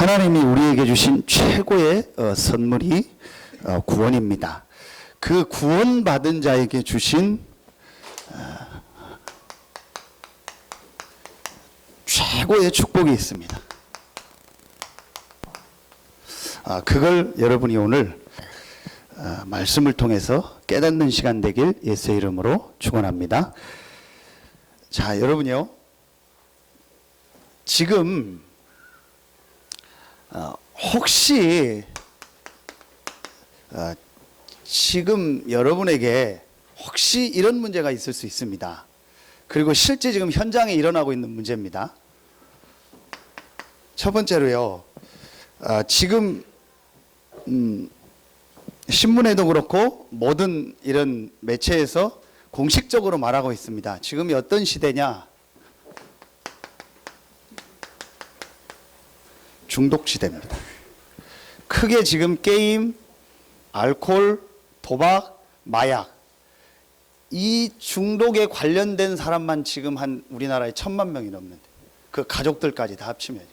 하나님이 우리에게 주신 최고의 선물이 구원입니다. 그 구원받은 자에게 주신 최고의 축복이 있습니다. 그걸 여러분이 오늘 말씀을 통해서 깨닫는 시간 되길 예수의 이름으로 축원합니다. 자, 여러분요, 지금 혹시 지금 여러분에게 혹시 이런 문제가 있을 수 있습니다. 그리고 실제 지금 현장에 일어나고 있는 문제입니다. 첫 번째로요, 지금 신문에도 그렇고 모든 이런 매체에서 공식적으로 말하고 있습니다. 지금이 어떤 시대냐? 중독 시대입니다. 크게 지금 게임, 알코올, 도박, 마약, 이 중독에 관련된 사람만 지금 한 우리나라에 1,000만 명이 넘는데, 그 가족들까지 다 합치면요.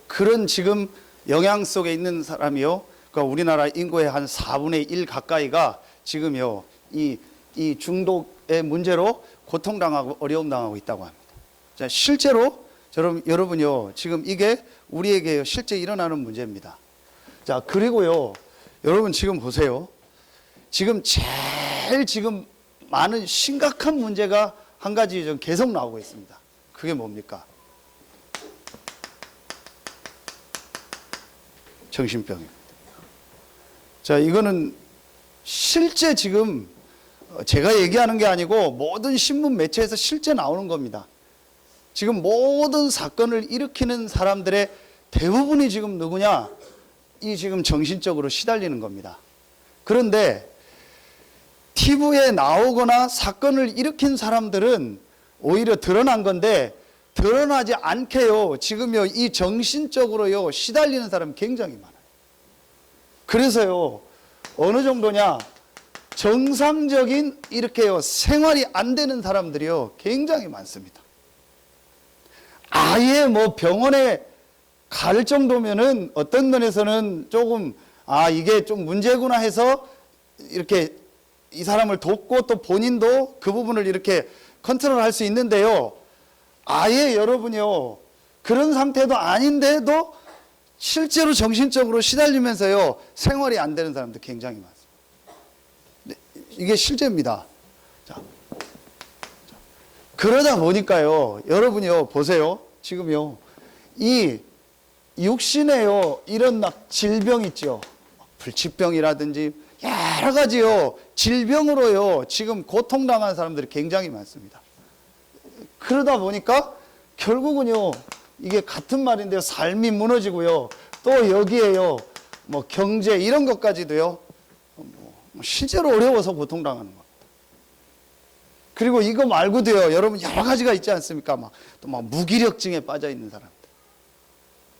그런 지금 영향 속에 있는 사람이요, 그러니까 우리나라 인구의 한 4분의 1 가까이가 지금요, 이 중독의 문제로 고통당하고 어려움 당하고 있다고 합니다. 자, 실제로 여러분요, 지금 이게 우리에게 실제 일어나는 문제입니다. 자, 그리고요, 여러분 지금 보세요. 지금 제일 지금 많은 심각한 문제가 한 가지 좀 계속 나오고 있습니다. 그게 뭡니까? 정신병입니다. 자, 이거는 실제 지금 제가 얘기하는 게 아니고 모든 신문 매체에서 실제 나오는 겁니다. 지금 모든 사건을 일으키는 사람들의 대부분이 지금 누구냐? 이 지금 정신적으로 시달리는 겁니다. 그런데 TV에 나오거나 사건을 일으킨 사람들은 오히려 드러난 건데, 드러나지 않게요, 지금요, 이 정신적으로요, 시달리는 사람이 굉장히 많아요. 그래서요, 어느 정도냐? 정상적인 이렇게요, 생활이 안 되는 사람들이요, 굉장히 많습니다. 아예 뭐 병원에 갈 정도면은 어떤 면에서는 조금 이게 좀 문제구나 해서 이렇게 이 사람을 돕고 또 본인도 그 부분을 이렇게 컨트롤할 수 있는데요, 아예 여러분이요, 그런 상태도 아닌데도 실제로 정신적으로 시달리면서요, 생활이 안 되는 사람들 굉장히 많습니다. 이게 실제입니다. 자, 그러다 보니까요, 여러분이요, 보세요. 지금요, 이 육신에요, 이런 막 질병 있죠. 불치병이라든지 여러 가지요, 질병으로요, 지금 고통당하는 사람들이 굉장히 많습니다. 그러다 보니까 결국은요, 이게 같은 말인데요, 삶이 무너지고요, 또 여기에요, 뭐 경제 이런 것까지도요, 실제로 어려워서 고통당하는 겁니다. 그리고 이거 말고도요, 여러분 여러 가지가 있지 않습니까? 또 무기력증에 빠져 있는 사람들,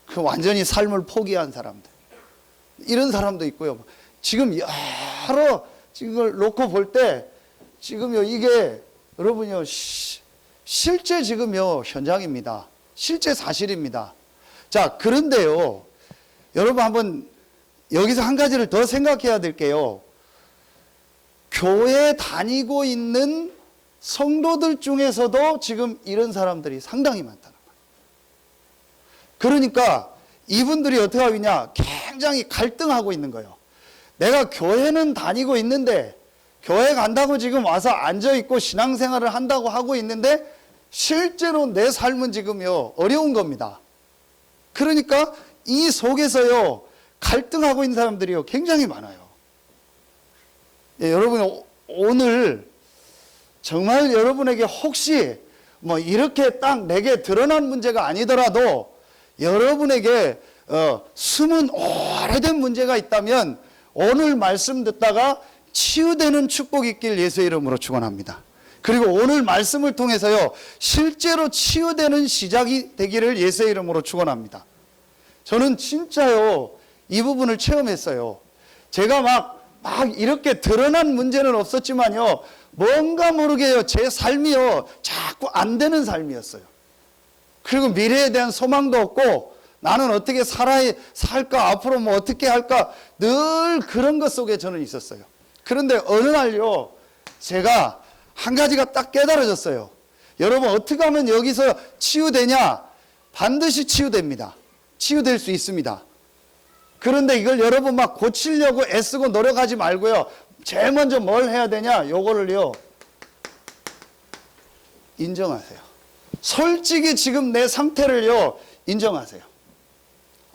그 완전히 삶을 포기한 사람들, 이런 사람도 있고요. 지금 여러 이걸 놓고 볼 때 지금요, 이게 여러분요, 실제 지금요, 현장입니다. 실제 사실입니다. 자, 그런데요, 여러분 한번 여기서 한 가지를 더 생각해야 될 게요, 교회 다니고 있는 성도들 중에서도 지금 이런 사람들이 상당히 많다는 거예요. 그러니까 이분들이 어떻게 하고 있냐? 굉장히 갈등하고 있는 거예요. 내가 교회는 다니고 있는데, 교회 간다고 지금 와서 앉아있고 신앙생활을 한다고 하고 있는데, 실제로 내 삶은 지금요, 어려운 겁니다. 그러니까 이 속에서요, 갈등하고 있는 사람들이요, 굉장히 많아요. 예, 여러분, 오늘 정말 여러분에게 혹시 뭐 이렇게 딱 내게 드러난 문제가 아니더라도 여러분에게 숨은 오래된 문제가 있다면 오늘 말씀 듣다가 치유되는 축복이 있길 예수의 이름으로 축원합니다. 그리고 오늘 말씀을 통해서요, 실제로 치유되는 시작이 되기를 예수의 이름으로 축원합니다. 저는 진짜요, 이 부분을 체험했어요. 제가 막 이렇게 드러난 문제는 없었지만요, 뭔가 모르게요, 제 삶이요, 자꾸 안 되는 삶이었어요. 그리고 미래에 대한 소망도 없고 나는 어떻게 살까? 앞으로 뭐 어떻게 할까? 늘 그런 것 속에 저는 있었어요. 그런데 어느 날요, 제가 한 가지가 딱 깨달아졌어요. 여러분, 어떻게 하면 여기서 치유되냐? 반드시 치유됩니다. 치유될 수 있습니다. 그런데 이걸 여러분 막 고치려고 애쓰고 노력하지 말고요. 제일 먼저 뭘 해야 되냐? 요거를요, 인정하세요. 솔직히 지금 내 상태를요, 인정하세요.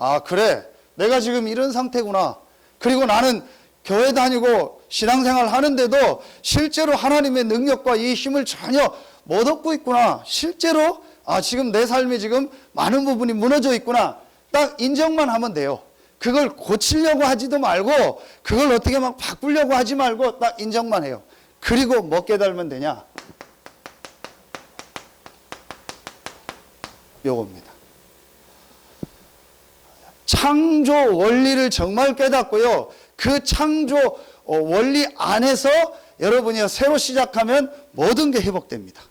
아, 그래. 내가 지금 이런 상태구나. 그리고 나는 교회 다니고 신앙생활 하는데도 실제로 하나님의 능력과 이 힘을 전혀 못 얻고 있구나. 실제로 지금 내 삶이 지금 많은 부분이 무너져 있구나. 딱 인정만 하면 돼요. 그걸 고치려고 하지도 말고 그걸 어떻게 막 바꾸려고 하지 말고 딱 인정만 해요. 그리고 뭐 깨달으면 되냐? 요겁니다. 창조 원리를 정말 깨닫고요. 그 창조 원리 안에서 여러분이 새로 시작하면 모든 게 회복됩니다.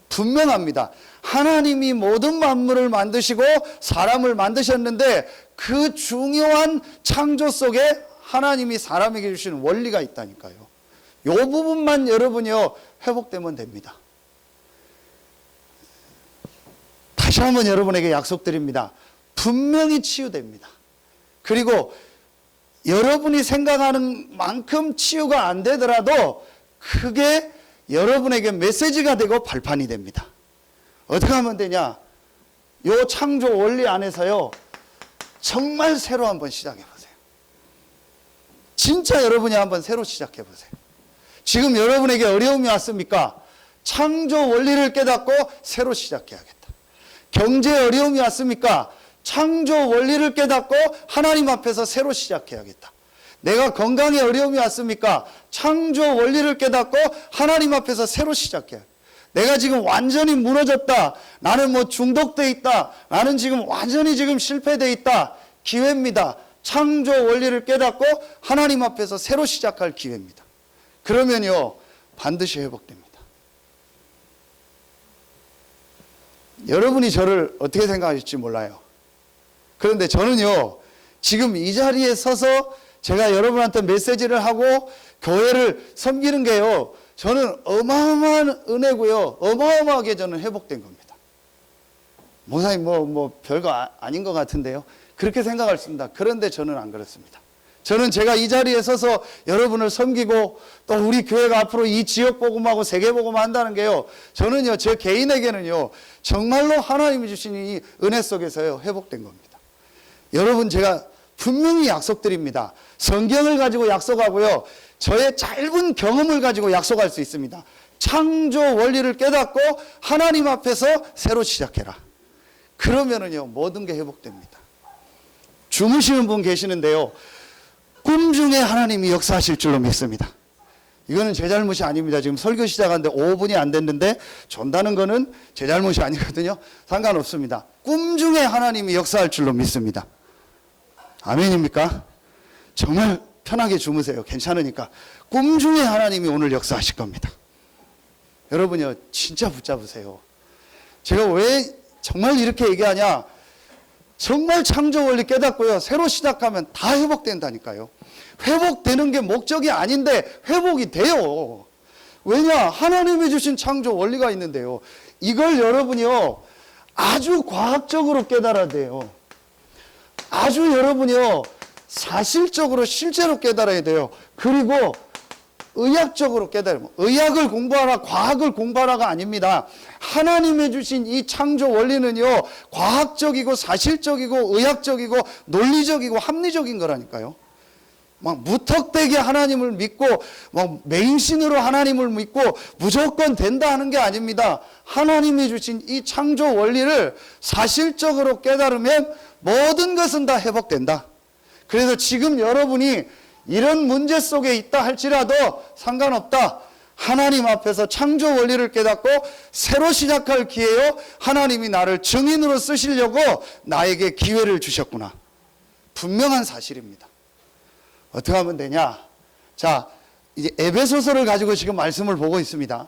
분명합니다. 하나님이 모든 만물을 만드시고 사람을 만드셨는데 그 중요한 창조 속에 하나님이 사람에게 주시는 원리가 있다니까요. 이 부분만 여러분이요, 회복되면 됩니다. 다시 한번 여러분에게 약속드립니다. 분명히 치유됩니다. 그리고 여러분이 생각하는 만큼 치유가 안 되더라도 그게 여러분에게 메시지가 되고 발판이 됩니다. 어떻게 하면 되냐? 요 창조 원리 안에서요, 정말 새로 한번 시작해 보세요. 진짜 여러분이 한번 새로 시작해 보세요. 지금 여러분에게 어려움이 왔습니까? 창조 원리를 깨닫고 새로 시작해야겠다. 경제에 어려움이 왔습니까? 창조 원리를 깨닫고 하나님 앞에서 새로 시작해야겠다. 내가 건강에 어려움이 왔습니까? 창조 원리를 깨닫고 하나님 앞에서 새로 시작해야. 내가 지금 완전히 무너졌다. 나는 뭐 중독돼 있다. 나는 지금 완전히 지금 실패돼 있다. 기회입니다. 창조 원리를 깨닫고 하나님 앞에서 새로 시작할 기회입니다. 그러면요, 반드시 회복됩니다. 여러분이 저를 어떻게 생각하실지 몰라요. 그런데 저는요, 지금 이 자리에 서서 제가 여러분한테 메시지를 하고 교회를 섬기는 게요, 저는 어마어마한 은혜고요, 어마어마하게 저는 회복된 겁니다. 목사님 뭐 별거 아닌 것 같은데요, 그렇게 생각할 수 있습니다. 그런데 저는 안 그렇습니다. 저는 제가 이 자리에 서서 여러분을 섬기고 또 우리 교회가 앞으로 이 지역 복음하고 세계 복음 한다는 게요, 저는요, 제 개인에게는요, 정말로 하나님이 주신 이 은혜 속에서요, 회복된 겁니다. 여러분, 제가 분명히 약속드립니다. 성경을 가지고 약속하고요, 저의 짧은 경험을 가지고 약속할 수 있습니다. 창조 원리를 깨닫고 하나님 앞에서 새로 시작해라. 그러면은요, 모든 게 회복됩니다. 주무시는 분 계시는데요, 꿈 중에 하나님이 역사하실 줄로 믿습니다. 이거는 제 잘못이 아닙니다. 지금 설교 시작하는데 5분이 안 됐는데 존다는 거는 제 잘못이 아니거든요. 상관없습니다. 꿈 중에 하나님이 역사할 줄로 믿습니다. 아멘입니까? 정말 편하게 주무세요. 괜찮으니까. 꿈 중에 하나님이 오늘 역사하실 겁니다. 여러분요, 진짜 붙잡으세요. 제가 왜 정말 이렇게 얘기하냐? 정말 창조 원리 깨닫고요, 새로 시작하면 다 회복된다니까요. 회복되는 게 목적이 아닌데 회복이 돼요. 왜냐? 하나님이 주신 창조 원리가 있는데요. 이걸 여러분이요, 아주 과학적으로 깨달아야 돼요. 아주 여러분이요, 사실적으로 실제로 깨달아야 돼요. 그리고 의학적으로 깨달으면, 의학을 공부하라, 과학을 공부하라가 아닙니다. 하나님이 주신 이 창조 원리는요, 과학적이고 사실적이고 의학적이고 논리적이고 합리적인 거라니까요. 막 무턱대게 하나님을 믿고 막 맹신으로 하나님을 믿고 무조건 된다 하는 게 아닙니다. 하나님이 주신 이 창조 원리를 사실적으로 깨달으면 모든 것은 다 회복된다. 그래서 지금 여러분이 이런 문제 속에 있다 할지라도 상관없다. 하나님 앞에서 창조 원리를 깨닫고 새로 시작할 기회요, 하나님이 나를 증인으로 쓰시려고 나에게 기회를 주셨구나. 분명한 사실입니다. 어떻게 하면 되냐? 자, 이제 에베소서를 가지고 지금 말씀을 보고 있습니다.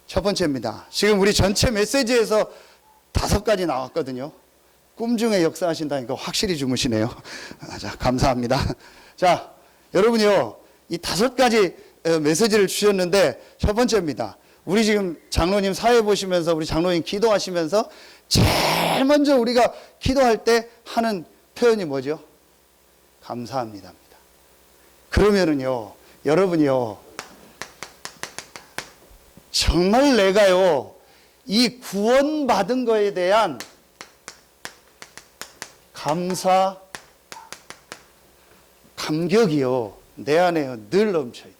첫 번째입니다. 지금 우리 전체 메시지에서 5가지 나왔거든요. 꿈 중에 역사하신다니까 확실히 주무시네요. 자, 감사합니다. 자, 여러분이요, 이 5가지 메시지를 주셨는데 첫 번째입니다. 우리 지금 장로님 사회 보시면서 우리 장로님 기도하시면서 제일 먼저 우리가 기도할 때 하는 표현이 뭐죠? 감사합니다입니다. 그러면은요, 여러분이요, 정말 내가요, 이 구원받은 거에 대한 감사, 감격이요, 내 안에 늘 넘쳐야 돼요.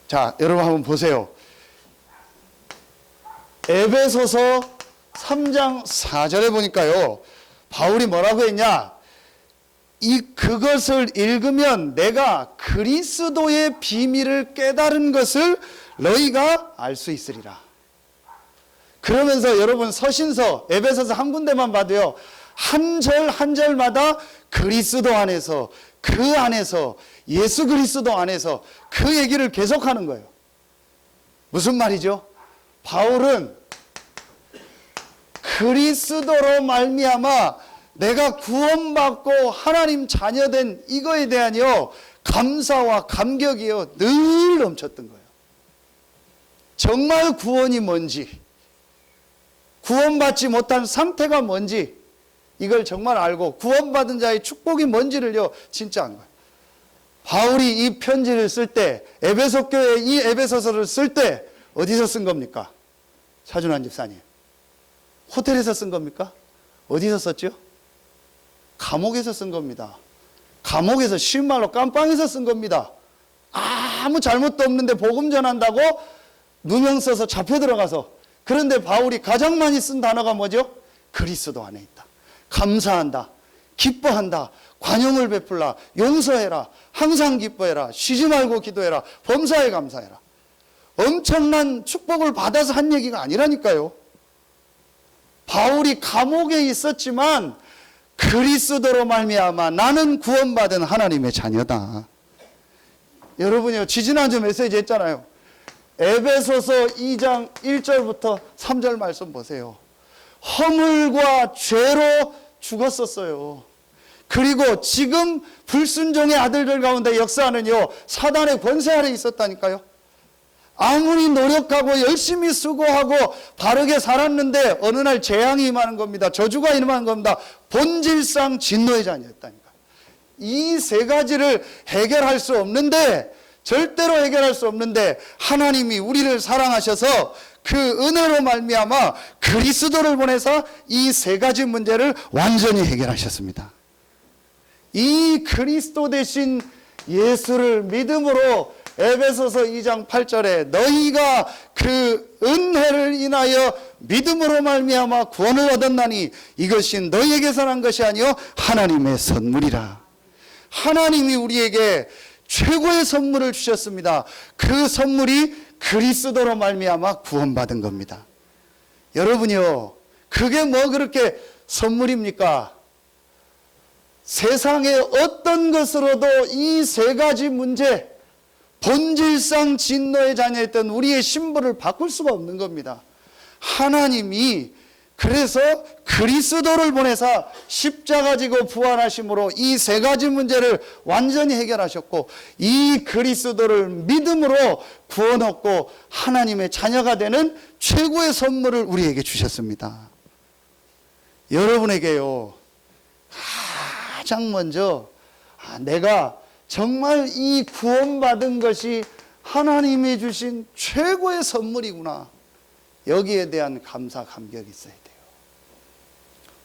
자, 여러분 한번 보세요. 에베소서 3장 4절에 보니까요, 바울이 뭐라고 했냐? 그것을 읽으면 내가 그리스도의 비밀을 깨달은 것을 너희가 알 수 있으리라. 그러면서 여러분 서신서 에베소서 한 군데만 봐도요, 한 절 한 절마다 그리스도 안에서, 그 안에서, 예수 그리스도 안에서 그 얘기를 계속하는 거예요. 무슨 말이죠? 바울은 그리스도로 말미암아 내가 구원받고 하나님 자녀된 이거에 대한요, 감사와 감격이요, 늘 넘쳤던 거예요. 정말 구원이 뭔지, 구원받지 못한 상태가 뭔지, 이걸 정말 알고 구원받은 자의 축복이 뭔지를요, 진짜 안 거예요. 바울이 이 편지를 쓸 때, 에베소 교회 이 에베소서를 쓸 때 어디서 쓴 겁니까? 차준환 집사님, 호텔에서 쓴 겁니까? 어디서 썼죠? 감옥에서 쓴 겁니다. 감옥에서, 쉬운 말로 깜빵에서 쓴 겁니다. 아무 잘못도 없는데 복음 전한다고 누명 써서 잡혀 들어가서. 그런데 바울이 가장 많이 쓴 단어가 뭐죠? 그리스도 안에 있다, 감사한다, 기뻐한다, 관용을 베풀라, 용서해라, 항상 기뻐해라, 쉬지 말고 기도해라, 범사에 감사해라. 엄청난 축복을 받아서 한 얘기가 아니라니까요. 바울이 감옥에 있었지만 그리스도로 말미암아 나는 구원받은 하나님의 자녀다. 여러분이요, 지지난주 메시지 했잖아요. 에베소서 2장 1절부터 3절 말씀 보세요. 허물과 죄로 죽었었어요. 그리고 지금 불순종의 아들들 가운데 역사하는요, 사단의 권세 아래 있었다니까요. 아무리 노력하고 열심히 수고하고 바르게 살았는데 어느 날 재앙이 임하는 겁니다. 저주가 임하는 겁니다. 본질상 진노의 자녀였다니까. 이 세 가지를 해결할 수 없는데, 절대로 해결할 수 없는데 하나님이 우리를 사랑하셔서 그 은혜로 말미암아 그리스도를 보내서 이 세 가지 문제를 완전히 해결하셨습니다. 이 그리스도 대신 예수를 믿음으로 에베소서 2장 8절에 너희가 그 은혜를 인하여 믿음으로 말미암아 구원을 얻었나니 이것이 너희에게서 난 것이 아니요 하나님의 선물이라. 하나님이 우리에게 최고의 선물을 주셨습니다. 그 선물이 그리스도로 말미암아 구원받은 겁니다. 여러분이요, 그게 뭐 그렇게 선물입니까? 세상의 어떤 것으로도 이 세 가지 문제, 본질상 진노의 자녀였던 우리의 신분을 바꿀 수가 없는 겁니다. 하나님이 그래서 그리스도를 보내사 십자가 지고 부활하심으로 이 세 가지 문제를 완전히 해결하셨고, 이 그리스도를 믿음으로 구원 얻고 하나님의 자녀가 되는 최고의 선물을 우리에게 주셨습니다. 여러분에게요, 가장 먼저 내가 정말 이 구원받은 것이 하나님이 주신 최고의 선물이구나, 여기에 대한 감사, 감격이 있어야 돼요.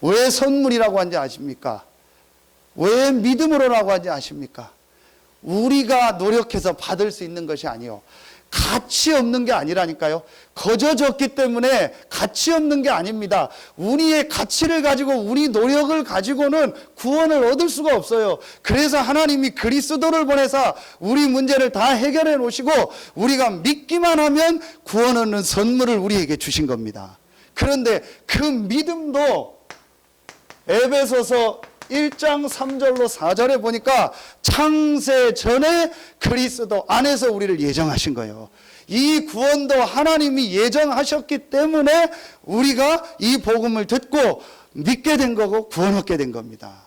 왜 선물이라고 하는지 아십니까? 왜 믿음으로라고 하는지 아십니까? 우리가 노력해서 받을 수 있는 것이 아니요, 가치 없는 게 아니라니까요. 거저 줬기 때문에 가치 없는 게 아닙니다. 우리의 가치를 가지고 우리 노력을 가지고는 구원을 얻을 수가 없어요. 그래서 하나님이 그리스도를 보내서 우리 문제를 다 해결해 놓으시고 우리가 믿기만 하면 구원 얻는 선물을 우리에게 주신 겁니다. 그런데 그 믿음도 에베소서 1장 3절로 4절에 보니까 창세 전에 그리스도 안에서 우리를 예정하신 거예요. 이 구원도 하나님이 예정하셨기 때문에 우리가 이 복음을 듣고 믿게 된 거고 구원 얻게 된 겁니다.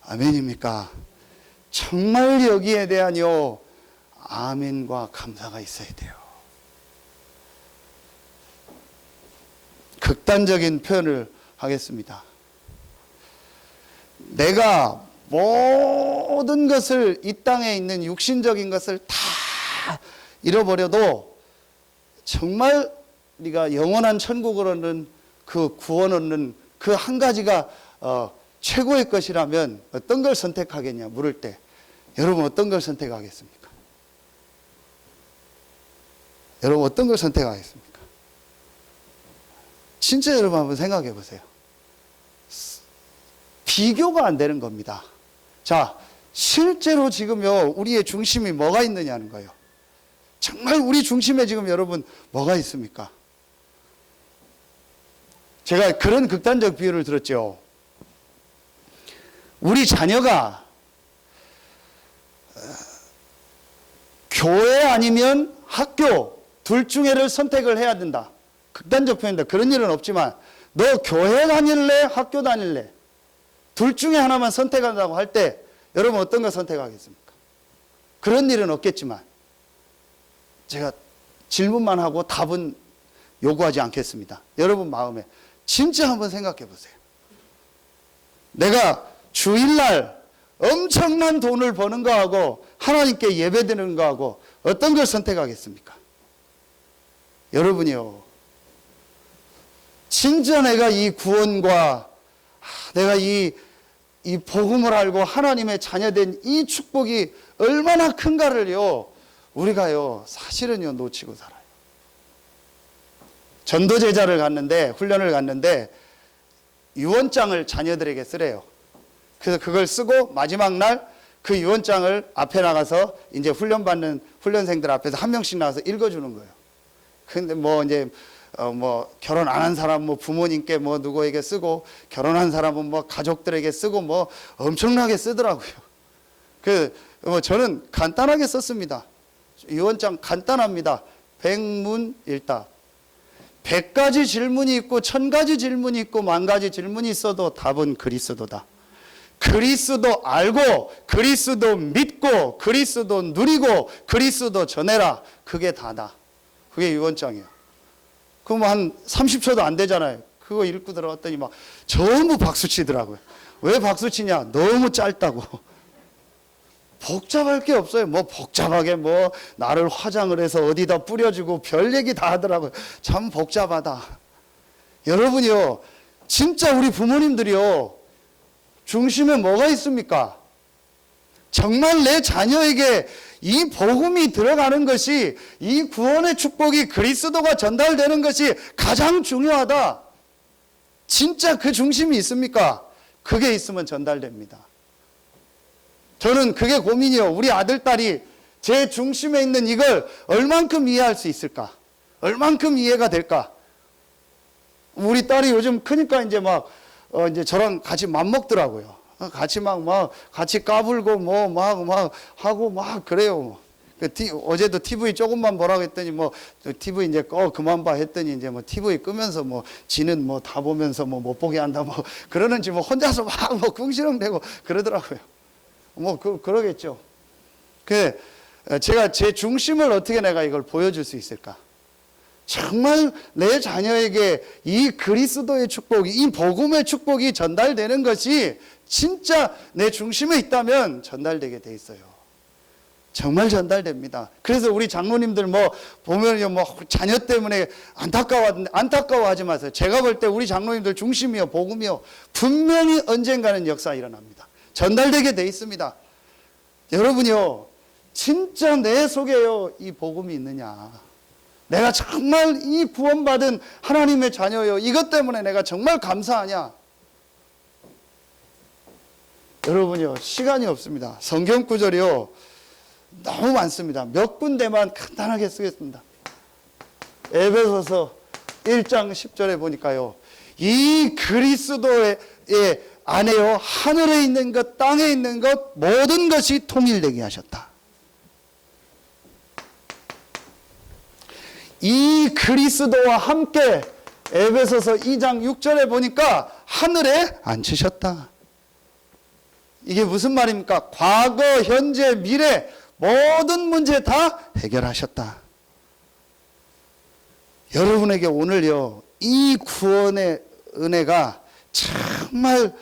아멘입니까? 정말 여기에 대한요 아멘과 감사가 있어야 돼요. 극단적인 표현을 하겠습니다. 내가 모든 것을, 이 땅에 있는 육신적인 것을 다 잃어버려도 정말 네가 영원한 천국을 얻는 그 구원 얻는 그 한 가지가 최고의 것이라면 어떤 걸 선택하겠냐 물을 때 여러분 어떤 걸 선택하겠습니까? 여러분 어떤 걸 선택하겠습니까? 진짜 여러분 한번 생각해 보세요. 비교가 안 되는 겁니다. 자, 실제로 지금요 우리의 중심이 뭐가 있느냐는 거예요. 정말 우리 중심에 지금 여러분 뭐가 있습니까? 제가 그런 극단적 비유를 들었죠. 우리 자녀가 교회 아니면 학교 둘 중에를 선택을 해야 된다. 극단적 표현입니다. 그런 일은 없지만 너 교회 다닐래? 학교 다닐래? 둘 중에 하나만 선택한다고 할 때 여러분 어떤 거 선택하겠습니까? 그런 일은 없겠지만 제가 질문만 하고 답은 요구하지 않겠습니다. 여러분 마음에 진짜 한번 생각해 보세요. 내가 주일날 엄청난 돈을 버는 거하고 하나님께 예배드리는 거하고 어떤 걸 선택하겠습니까? 여러분이요. 진짜 내가 이 구원과 내가 이 복음을 알고 하나님의 자녀된 이 축복이 얼마나 큰가를요, 우리가요, 사실은요, 놓치고 살아요. 전도제자를 갔는데, 훈련을 갔는데, 유언장을 자녀들에게 쓰래요. 그래서 그걸 쓰고 마지막 날 그 유언장을 앞에 나가서 이제 훈련받는 훈련생들 앞에서 한 명씩 나와서 읽어주는 거예요. 근데 뭐 이제 뭐 결혼 안 한 사람 뭐 부모님께 뭐 누구에게 쓰고 결혼한 사람은 뭐 가족들에게 쓰고 뭐 엄청나게 쓰더라고요. 그 뭐 저는 간단하게 썼습니다. 유언장 간단합니다. 백문일답. 100가지 질문이 있고 1000가지 질문이 있고 10,000가지 질문이 있어도 답은 그리스도다. 그리스도 알고 그리스도 믿고 그리스도 누리고 그리스도 전해라. 그게 다다. 그게 유언장이에요. 그럼 한 30초도 안 되잖아요. 그거 읽고 들어갔더니 막 전부 박수 치더라고요. 왜 박수 치냐? 너무 짧다고. 복잡할 게 없어요. 뭐 복잡하게 뭐 나를 화장을 해서 어디다 뿌려주고 별 얘기 다 하더라고요. 참 복잡하다. 여러분이요, 진짜 우리 부모님들이요, 중심에 뭐가 있습니까? 정말 내 자녀에게 이 복음이 들어가는 것이, 이 구원의 축복이 그리스도가 전달되는 것이 가장 중요하다. 진짜 그 중심이 있습니까? 그게 있으면 전달됩니다. 저는 그게 고민이요. 우리 아들, 딸이 제 중심에 있는 이걸 얼만큼 이해할 수 있을까? 얼만큼 이해가 될까? 우리 딸이 요즘 크니까 이제 막, 이제 저랑 같이 맘먹더라고요. 같이 같이 까불고 막 하고 막 그래요. 어제도 TV 조금만 보라고 했더니 TV 이제 그만 봐 했더니 이제 TV 끄면서 지는 다 보면서 못 보게 한다 그러는지 혼자서 막 궁시렁대고 그러더라고요. 그러겠죠. 제가 제 중심을 어떻게 내가 이걸 보여줄 수 있을까? 정말 내 자녀에게 이 그리스도의 축복, 이 복음의 축복이 전달되는 것이 진짜 내 중심에 있다면 전달되게 돼 있어요. 정말 전달됩니다. 그래서 우리 장로님들 보면요, 자녀 때문에 안타까워하지 마세요. 제가 볼 때 우리 장로님들 중심이요, 복음이요, 분명히 언젠가는 역사 일어납니다. 전달되게 돼 있습니다. 여러분이요, 진짜 내 속에요, 이 복음이 있느냐? 내가 정말 이 구원받은 하나님의 자녀요, 이것 때문에 내가 정말 감사하냐? 여러분이요, 시간이 없습니다. 성경 구절이요, 너무 많습니다. 몇 군데만 간단하게 쓰겠습니다. 에베소서 1장 10절에 보니까요, 이 그리스도의 안에요, 하늘에 있는 것, 땅에 있는 것, 모든 것이 통일되게 하셨다. 이 그리스도와 함께 에베소서 2장 6절에 보니까 하늘에 앉히셨다. 이게 무슨 말입니까? 과거, 현재, 미래 모든 문제 다 해결하셨다. 여러분에게 오늘요, 이 구원의 은혜가 정말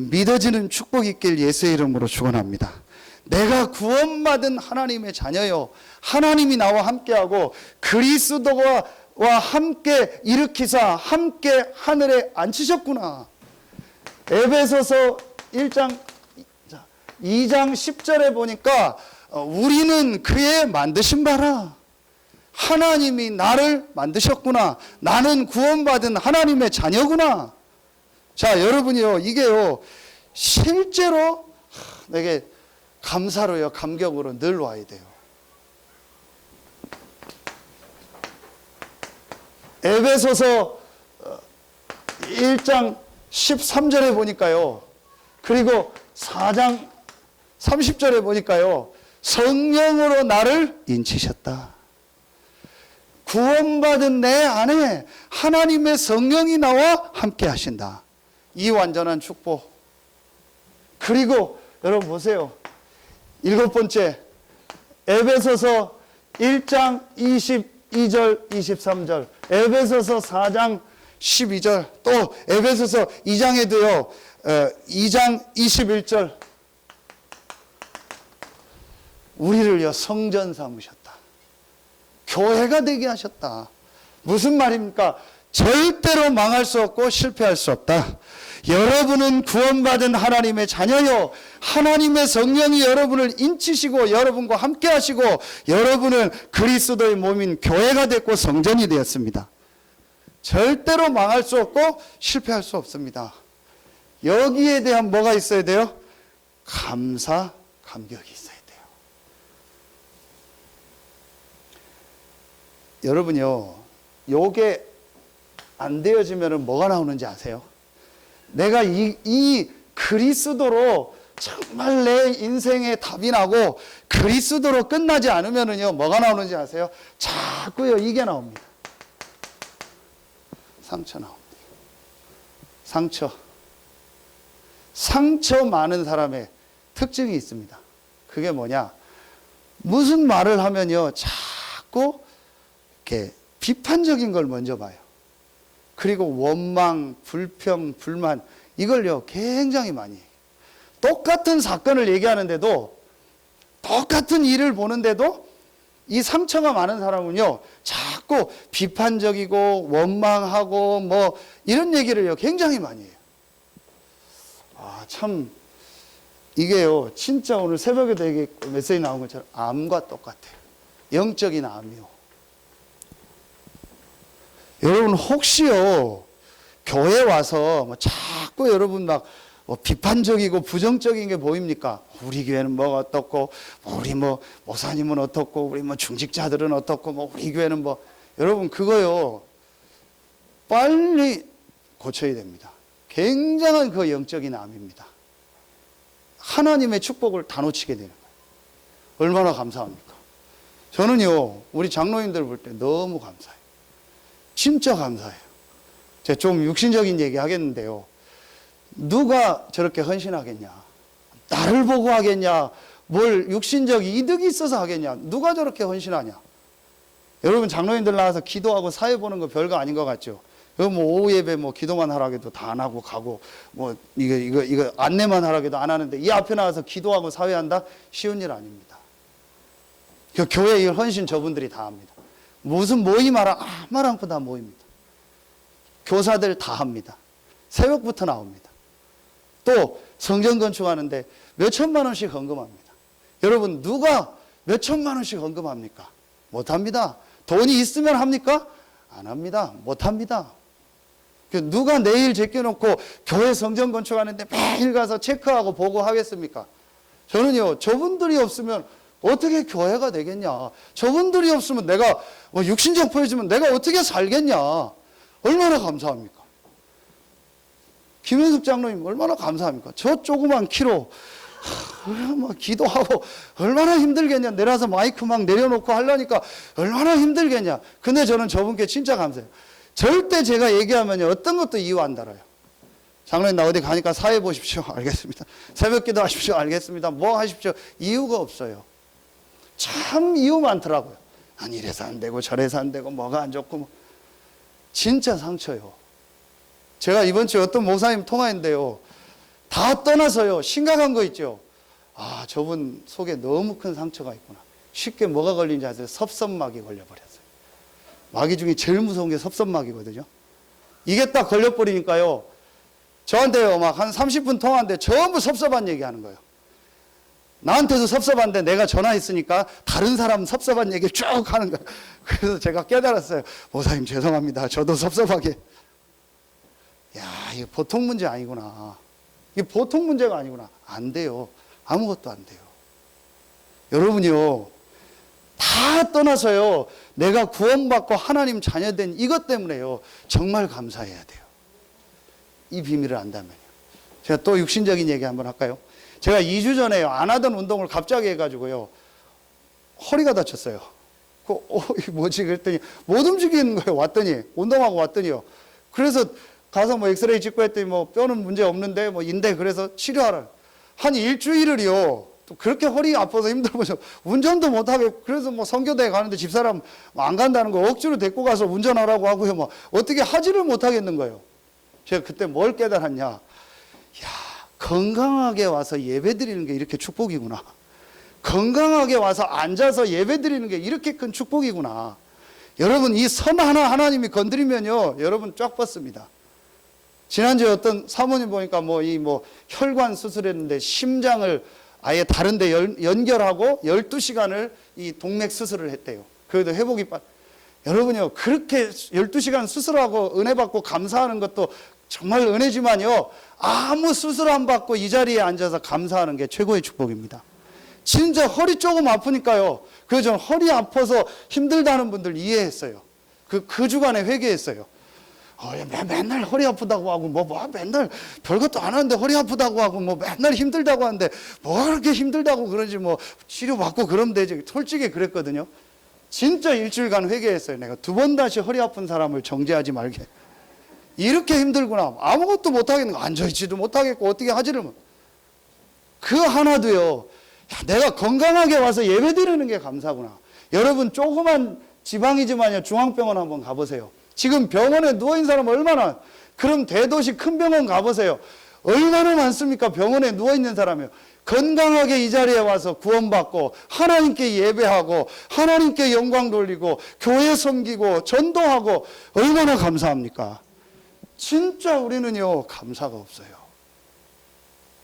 믿어지는 축복이 있길 예수의 이름으로 축원합니다. 내가 구원받은 하나님의 자녀요, 하나님이 나와 함께하고 그리스도와 함께 일으키사 함께 하늘에 앉히셨구나. 에베소서 2장 10절에 보니까 우리는 그의 만드신 바라. 하나님이 나를 만드셨구나. 나는 구원받은 하나님의 자녀구나. 자, 여러분이요, 이게요, 실제로 내게 감사로요, 감격으로 늘 와야 돼요. 에베소서 1장 13절에 보니까요, 그리고 4장 30절에 보니까요, 성령으로 나를 인치셨다. 구원받은 내 안에 하나님의 성령이 나와 함께 하신다. 이 완전한 축복. 그리고 여러분 보세요. 7번째, 에베소서 1장 22절 23절, 에베소서 4장 12절, 또 에베소서 2장에도요 2장 21절, 우리를요 성전 삼으셨다. 교회가 되게 하셨다. 무슨 말입니까? 절대로 망할 수 없고 실패할 수 없다. 여러분은 구원받은 하나님의 자녀요, 하나님의 성령이 여러분을 인치시고 여러분과 함께 하시고 여러분은 그리스도의 몸인 교회가 됐고 성전이 되었습니다. 절대로 망할 수 없고 실패할 수 없습니다. 여기에 대한 뭐가 있어야 돼요? 감사, 감격이 있어야 돼요. 여러분요, 요게 안 되어지면 뭐가 나오는지 아세요? 내가 이 그리스도로 정말 내 인생의 답이 나고 그리스도로 끝나지 않으면요 뭐가 나오는지 아세요? 자꾸요 이게 나옵니다. 상처 나옵니다. 상처 많은 사람의 특징이 있습니다. 그게 뭐냐? 무슨 말을 하면요 자꾸 이렇게 비판적인 걸 먼저 봐요. 그리고 원망, 불평, 불만, 이걸요 굉장히 많이 해요. 똑같은 사건을 얘기하는데도, 똑같은 일을 보는데도 이 상처가 많은 사람은요 자꾸 비판적이고 원망하고 뭐 이런 얘기를요 굉장히 많이 해요. 아, 참 이게요 진짜 오늘 새벽에도 이게 메시지 나온 것처럼 암과 똑같아요. 영적인 암이요. 여러분 혹시요 교회 와서 뭐 자꾸 여러분 막 비판적이고 부정적인 게 보입니까? 우리 교회는 뭐가 어떻고, 우리 뭐 목사님은 어떻고, 우리 뭐 중직자들은 어떻고, 뭐 우리 교회는 뭐, 여러분 그거요 빨리 고쳐야 됩니다. 굉장한 그 영적인 암입니다. 하나님의 축복을 다 놓치게 되는 거예요. 얼마나 감사합니까? 저는요 우리 장로님들 볼 때 너무 감사해요. 진짜 감사해요. 제가 좀 육신적인 얘기 하겠는데요, 누가 저렇게 헌신하겠냐? 나를 보고 하겠냐? 뭘 육신적 이득이 있어서 하겠냐? 누가 저렇게 헌신하냐? 여러분 장로님들 나와서 기도하고 사회 보는 거 별거 아닌 것 같죠? 뭐 오후 예배 뭐 기도만 하라고 해도 다 안 하고 가고, 뭐 이거 안내만 하라고 해도 안 하는데 이 앞에 나와서 기도하고 사회한다? 쉬운 일 아닙니다. 그 교회 일 헌신 저분들이 다 합니다. 무슨 모임 하라? 말 않고 다 모입니다. 교사들 다 합니다. 새벽부터 나옵니다. 또 성전 건축하는데 몇 천만 원씩 헌금합니다. 여러분 누가 몇 천만 원씩 헌금합니까? 못합니다. 돈이 있으면 합니까? 안 합니다. 못합니다. 누가 내일 제껴놓고 교회 성전 건축하는데 매일 가서 체크하고 보고 하겠습니까? 저는요 저분들이 없으면 어떻게 교회가 되겠냐? 저분들이 없으면 내가 육신적 보여주면 내가 어떻게 살겠냐? 얼마나 감사합니까? 김현숙 장로님 얼마나 감사합니까? 저 조그만 키로 막 기도하고 얼마나 힘들겠냐. 내려서 마이크 막 내려놓고 하려니까 얼마나 힘들겠냐. 근데 저는 저분께 진짜 감사해요. 절대 제가 얘기하면 어떤 것도 이유 안 달아요. 장로님 나 어디 가니까 사회 보십시오. 알겠습니다. 새벽 기도 하십시오. 알겠습니다. 뭐 하십시오. 이유가 없어요. 참 이유 많더라고요. 난 이래서 안 되고 저래서 안 되고 뭐가 안 좋고 뭐. 진짜 상처요. 제가 이번 주에 어떤 목사님 통화했는데요. 다 떠나서요. 심각한 거 있죠. 아, 저분 속에 너무 큰 상처가 있구나. 쉽게 뭐가 걸린지 아세요? 섭섭막이 걸려버렸어요. 마귀 중에 제일 무서운 게 섭섭막이거든요. 이게 딱 걸려버리니까요. 저한테요, 막 한 30분 통화하는데 전부 섭섭한 얘기 하는 거예요. 나한테도 섭섭한데 내가 전화했으니까 다른 사람 섭섭한 얘기를 쭉 하는 거예요. 그래서 제가 깨달았어요. 목사님 죄송합니다. 저도 섭섭하게. 야, 이거 보통 문제 아니구나. 이게 보통 문제가 아니구나. 안 돼요. 아무것도 안 돼요. 여러분이요, 다 떠나서요, 내가 구원받고 하나님 자녀된 이것 때문에요, 정말 감사해야 돼요. 이 비밀을 안다면요. 제가 또 육신적인 얘기 한번 할까요? 제가 2주 전에요, 안 하던 운동을 갑자기 해가지고요, 허리가 다쳤어요. 이게 뭐지? 그랬더니 못 움직이는 거예요. 왔더니, 운동하고 왔더니요. 그래서 가서 뭐 엑스레이 찍고 했더니 뭐 뼈는 문제 없는데 뭐 인대 그래서 치료하라. 한 일주일을요, 또 그렇게 허리 아파서 힘들고 운전도 못하게, 그래서 뭐 선교대에 가는데 집사람 안 간다는 거 억지로 데리고 가서 운전하라고 하고요. 뭐 어떻게 하지를 못하겠는 거예요. 제가 그때 뭘 깨달았냐. 야, 건강하게 와서 예배 드리는 게 이렇게 축복이구나. 건강하게 와서 앉아서 예배 드리는 게 이렇게 큰 축복이구나. 여러분, 이 선 하나 하나님이 건드리면요, 여러분 쫙 뻗습니다. 지난주에 어떤 사모님 보니까 혈관 수술했는데 심장을 아예 다른 데 연결하고 12시간을 이 동맥 수술을 했대요. 그래도 회복이 여러분요, 그렇게 12시간 수술하고 은혜 받고 감사하는 것도 정말 은혜지만요, 아무 수술 안 받고 이 자리에 앉아서 감사하는 게 최고의 축복입니다. 진짜 허리 조금 아프니까요. 그래서 저는 허리 아파서 힘들다는 분들 이해했어요. 그 주간에 회개했어요. 맨날 허리 아프다고 하고 맨날 별것도 안 하는데 허리 아프다고 하고 맨날 힘들다고 하는데 뭐가 그렇게 힘들다고 그러지, 치료받고 그러면 되지. 솔직히 그랬거든요. 진짜 일주일간 회개했어요. 내가 2번 다시 허리 아픈 사람을 정죄하지 말게. 이렇게 힘들구나. 아무것도 못하겠는 거. 앉아있지도 못하겠고 어떻게 하지를 못. 그 하나도요, 내가 건강하게 와서 예배 드리는 게 감사구나. 여러분, 조그만 지방이지만요, 중앙병원 한번 가보세요. 지금 병원에 누워있는 사람 얼마나, 그럼 대도시 큰 병원 가보세요. 얼마나 많습니까? 병원에 누워있는 사람이요. 건강하게 이 자리에 와서 구원받고 하나님께 예배하고 하나님께 영광 돌리고 교회 섬기고 전도하고 얼마나 감사합니까? 진짜 우리는요, 감사가 없어요.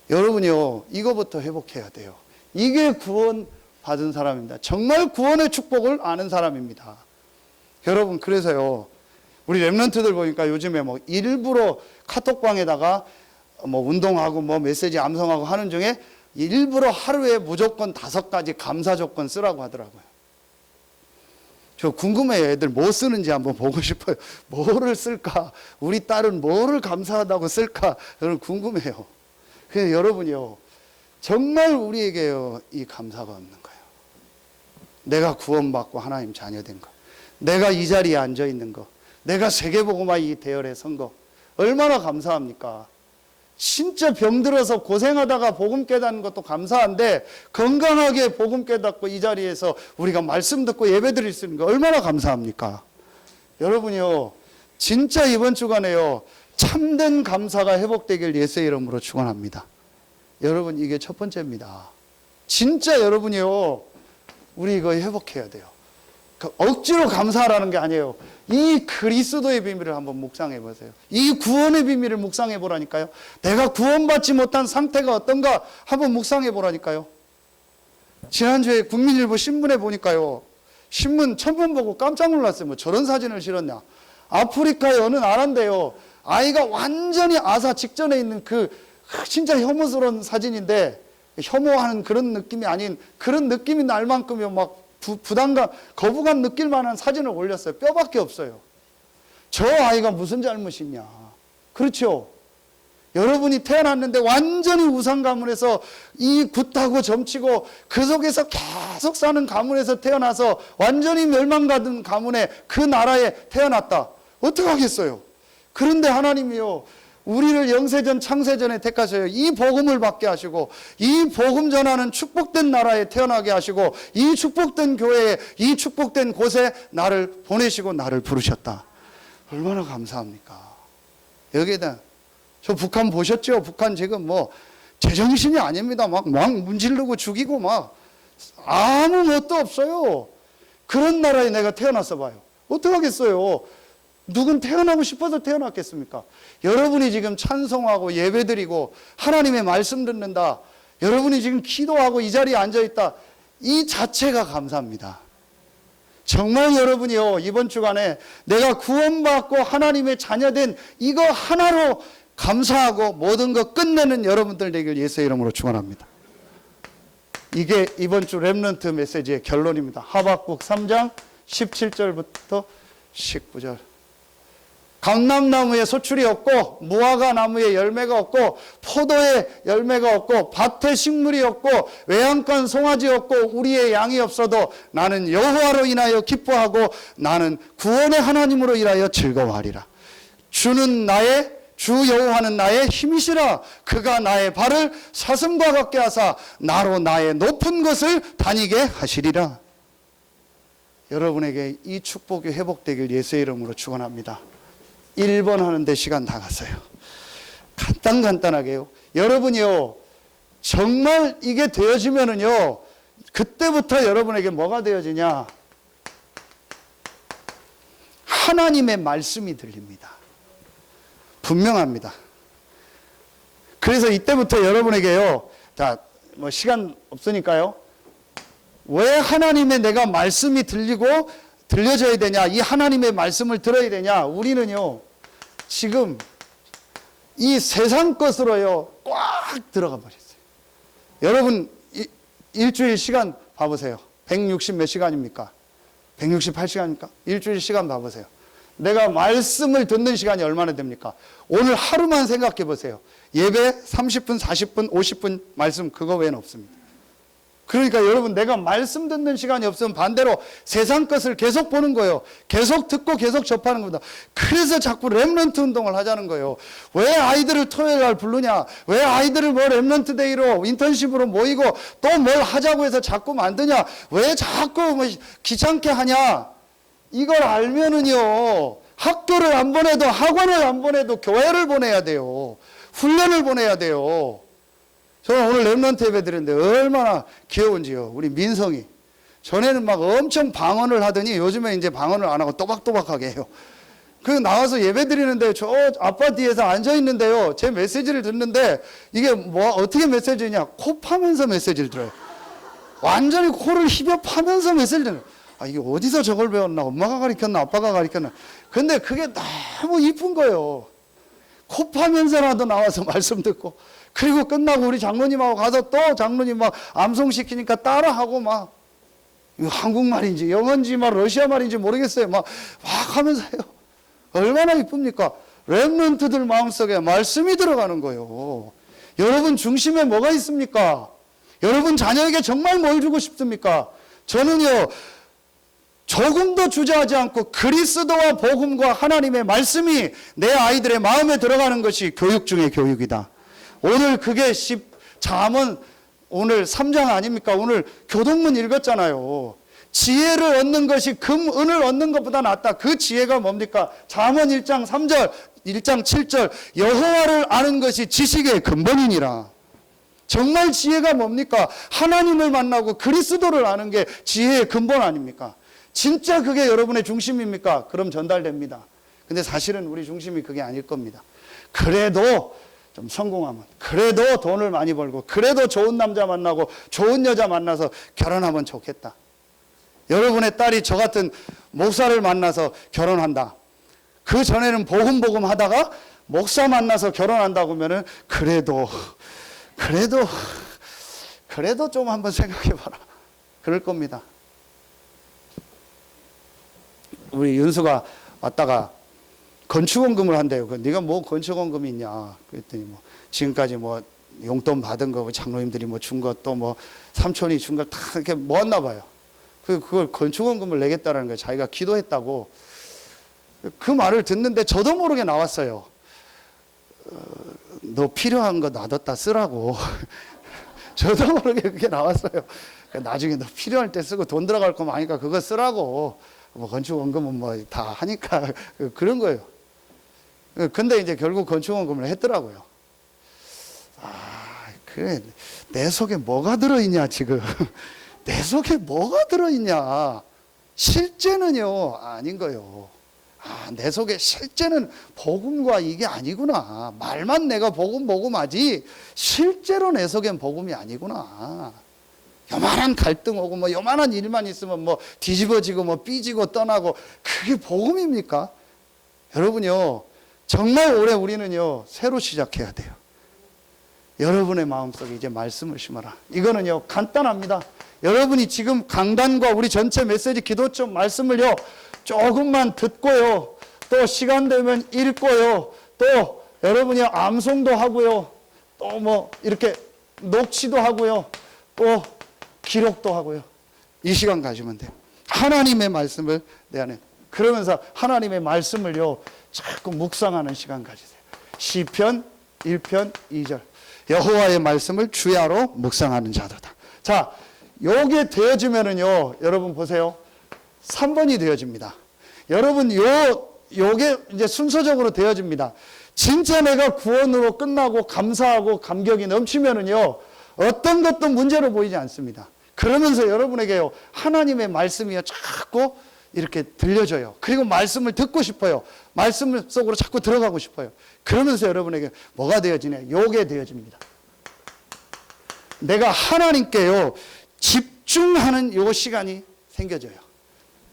여러분요, 이거부터 회복해야 돼요. 이게 구원 받은 사람입니다. 정말 구원의 축복을 아는 사람입니다. 여러분, 그래서요, 우리 랩런트들 보니까 요즘에 일부러 카톡방에다가 운동하고 메시지 암송하고 하는 중에 일부러 하루에 무조건 5가지 감사 조건 쓰라고 하더라고요. 저 궁금해요. 애들 뭐 쓰는지 한번 보고 싶어요. 뭐를 쓸까? 우리 딸은 뭐를 감사하다고 쓸까? 저는 궁금해요. 그래서 여러분이요, 정말 우리에게요, 이 감사가 없는 거예요. 내가 구원받고 하나님 자녀된 거, 내가 이 자리에 앉아 있는 거, 내가 세계복음화 이 대열에 선 거, 얼마나 감사합니까? 진짜 병들어서 고생하다가 복음 깨닫는 것도 감사한데, 건강하게 복음 깨닫고 이 자리에서 우리가 말씀 듣고 예배 드릴 수 있는 거 얼마나 감사합니까? 여러분이요, 진짜 이번 주간에요, 참된 감사가 회복되길 예수의 이름으로 축원합니다. 여러분, 이게 첫 번째입니다. 진짜 여러분이요, 우리 이거 회복해야 돼요. 억지로 감사하라는 게 아니에요. 이 그리스도의 비밀을 한번 묵상해 보세요. 이 구원의 비밀을 묵상해 보라니까요. 내가 구원받지 못한 상태가 어떤가 한번 묵상해 보라니까요. 지난주에 국민일보 신문에 보니까요, 신문 천문 보고 깜짝 놀랐어요. 저런 사진을 실었냐. 아프리카의 어느 나라인데요, 아이가 완전히 아사 직전에 있는 진짜 혐오스러운 사진인데, 혐오하는 그런 느낌이 아닌 그런 느낌이 날 만큼요, 부담감, 거부감 느낄 만한 사진을 올렸어요. 뼈밖에 없어요. 저 아이가 무슨 잘못이냐. 그렇죠? 여러분이 태어났는데 완전히 우상 가문에서 이 굿하고 점치고 그 속에서 계속 사는 가문에서 태어나서 완전히 멸망받은 가문에 그 나라에 태어났다. 어떻게 하겠어요? 그런데 하나님이요, 우리를 영세전 창세전에 택하셔요. 이 복음을 받게 하시고 이 복음 전하는 축복된 나라에 태어나게 하시고 이 축복된 교회에, 이 축복된 곳에 나를 보내시고 나를 부르셨다. 얼마나 감사합니까? 여기에다 저 북한 보셨죠? 북한 지금 뭐 제정신이 아닙니다. 막 문지르고 죽이고 막 아무 것도 없어요. 그런 나라에 내가 태어났어 봐요. 어떡하겠어요? 누군 태어나고 싶어서 태어났겠습니까? 여러분이 지금 찬송하고 예배드리고 하나님의 말씀 듣는다. 여러분이 지금 기도하고 이 자리에 앉아있다. 이 자체가 감사합니다. 정말 여러분이요, 이번 주간에 내가 구원받고 하나님의 자녀된 이거 하나로 감사하고 모든 것 끝내는 여러분들 되길 예수의 이름으로 축원합니다. 이게 이번 주 렘넌트 메시지의 결론입니다. 하박국 3장 17절부터 19절. 감람나무에 소출이 없고 무화과 나무에 열매가 없고 포도에 열매가 없고 밭에 식물이 없고 외양간 송아지 없고 우리의 양이 없어도 나는 여호와로 인하여 기뻐하고 나는 구원의 하나님으로 인하여 즐거워하리라. 주 여호와는 나의 힘이시라. 그가 나의 발을 사슴과 같게 하사 나로 나의 높은 곳을 다니게 하시리라. 여러분에게 이 축복이 회복되길 예수의 이름으로 축원합니다. 1번 하는데 시간 다 갔어요. 간단하게요. 여러분이요, 정말 이게 되어지면은요, 그때부터 여러분에게 뭐가 되어지냐? 하나님의 말씀이 들립니다. 분명합니다. 그래서 이때부터 여러분에게요, 자, 뭐 시간 없으니까요. 왜 하나님의 내가 말씀이 들려져야 되냐? 이 하나님의 말씀을 들어야 되냐? 우리는요, 지금 이 세상 것으로요, 꽉 들어가 버렸어요. 여러분, 일주일 시간 봐보세요. 160 몇 시간입니까? 168시간입니까? 일주일 시간 봐보세요. 내가 말씀을 듣는 시간이 얼마나 됩니까? 오늘 하루만 생각해 보세요. 예배 30분, 40분, 50분 말씀 그거 외에는 없습니다. 그러니까 여러분, 내가 말씀 듣는 시간이 없으면 반대로 세상 것을 계속 보는 거예요. 계속 듣고 계속 접하는 겁니다. 그래서 자꾸 렘넌트 운동을 하자는 거예요. 왜 아이들을 토요일 날 부르냐? 왜 아이들을 뭐 렘넌트 데이로 인턴십으로 모이고 또 뭘 하자고 해서 자꾸 만드냐? 왜 자꾸 뭐 귀찮게 하냐? 이걸 알면은요, 학교를 안 보내도 학원을 안 보내도 교회를 보내야 돼요. 훈련을 보내야 돼요. 저는 오늘 렘넌트 예배 드렸는데 얼마나 귀여운지요. 우리 민성이. 전에는 막 엄청 방언을 하더니 요즘에 이제 방언을 안 하고 또박또박하게 해요. 그 나와서 예배 드리는데 저 아빠 뒤에서 앉아 있는데요. 제 메시지를 듣는데 이게 뭐 어떻게 메시지냐? 코 파면서 메시지를 들어요. 완전히 코를 휘벼 파면서 메시지를 들어요. 아, 이게 어디서 저걸 배웠나? 엄마가 가르쳤나? 아빠가 가르쳤나? 근데 그게 너무 이쁜 거예요. 코 파면서라도 나와서 말씀 듣고, 그리고 끝나고 우리 장로님하고 가서 또 장로님 막 암송시키니까 따라하고 막, 이거 한국말인지 영어인지 막 러시아말인지 모르겠어요. 막 하면서 해요. 얼마나 이쁩니까? 렘넌트들 마음속에 말씀이 들어가는 거예요. 여러분 중심에 뭐가 있습니까? 여러분 자녀에게 정말 뭘 주고 싶습니까? 저는요, 조금도 주저하지 않고 그리스도와 복음과 하나님의 말씀이 내 아이들의 마음에 들어가는 것이 교육 중의 교육이다. 오늘 그게 잠언 오늘 3장 아닙니까? 오늘 교동문 읽었잖아요. 지혜를 얻는 것이 금, 은을 얻는 것보다 낫다. 그 지혜가 뭡니까? 잠언 1장 3절, 1장 7절. 여호와를 아는 것이 지식의 근본이니라. 정말 지혜가 뭡니까? 하나님을 만나고 그리스도를 아는 게 지혜의 근본 아닙니까? 진짜 그게 여러분의 중심입니까? 그럼 전달됩니다. 근데 사실은 우리 중심이 그게 아닐 겁니다. 그래도 좀 성공하면, 그래도 돈을 많이 벌고, 그래도 좋은 남자 만나고 좋은 여자 만나서 결혼하면 좋겠다. 여러분의 딸이 저 같은 목사를 만나서 결혼한다. 그 전에는 복음 하다가 목사 만나서 결혼한다고 하면은 그래도 좀 한번 생각해봐라. 그럴 겁니다. 우리 윤수가 왔다가 건축원금을 한대요. 네가 뭐 건축원금이 있냐? 그랬더니 뭐 지금까지 뭐 용돈 받은 거, 장로님들이 뭐 준 것, 또 뭐 삼촌이 준 걸 다 이렇게 모았나 봐요. 그걸 건축원금을 내겠다라는 거예요. 자기가 기도했다고. 그 말을 듣는데 저도 모르게 나왔어요. 너 필요한 거 놔뒀다 쓰라고. 저도 모르게 그게 나왔어요. 나중에 너 필요할 때 쓰고 돈 들어갈 거면 아니까 그거 쓰라고. 뭐 건축원금은 뭐 다 하니까 그런 거예요. 근데 이제 결국 건축원금을 했더라고요. 그래, 내 속에 뭐가 들어있냐 지금. 내 속에 뭐가 들어있냐. 실제는요 아닌 거예요. 내 속에 실제는 복음과 이게 아니구나. 말만 내가 복음 하지 실제로 내 속엔 복음이 아니구나. 요만한 갈등 오고 뭐 요만한 일만 있으면 뭐 뒤집어지고 뭐 삐지고 떠나고 그게 복음입니까? 여러분요 정말 올해 우리는요 새로 시작해야 돼요. 여러분의 마음속에 이제 말씀을 심어라. 이거는요 간단합니다. 여러분이 지금 강단과 우리 전체 메시지 기도점 말씀을요 조금만 듣고요, 또 시간 되면 읽고요, 또 여러분이 암송도 하고요, 또 뭐 이렇게 녹취도 하고요, 또 기록도 하고요. 이 시간 가지면 돼요. 하나님의 말씀을 내 안에, 그러면서 하나님의 말씀을요 자꾸 묵상하는 시간 가지세요. 시편 1편 2절 여호와의 말씀을 주야로 묵상하는 자도다. 자, 요게 되어지면은요 여러분 보세요, 3번이 되어집니다. 여러분 요게 이제 순서적으로 되어집니다. 진짜 내가 구원으로 끝나고 감사하고 감격이 넘치면은요 어떤 것도 문제로 보이지 않습니다. 그러면서 여러분에게요 하나님의 말씀이요 자꾸 이렇게 들려져요. 그리고 말씀을 듣고 싶어요. 말씀 속으로 자꾸 들어가고 싶어요. 그러면서 여러분에게 뭐가 되어지냐? 요게 되어집니다. 내가 하나님께요 집중하는 요 시간이 생겨져요.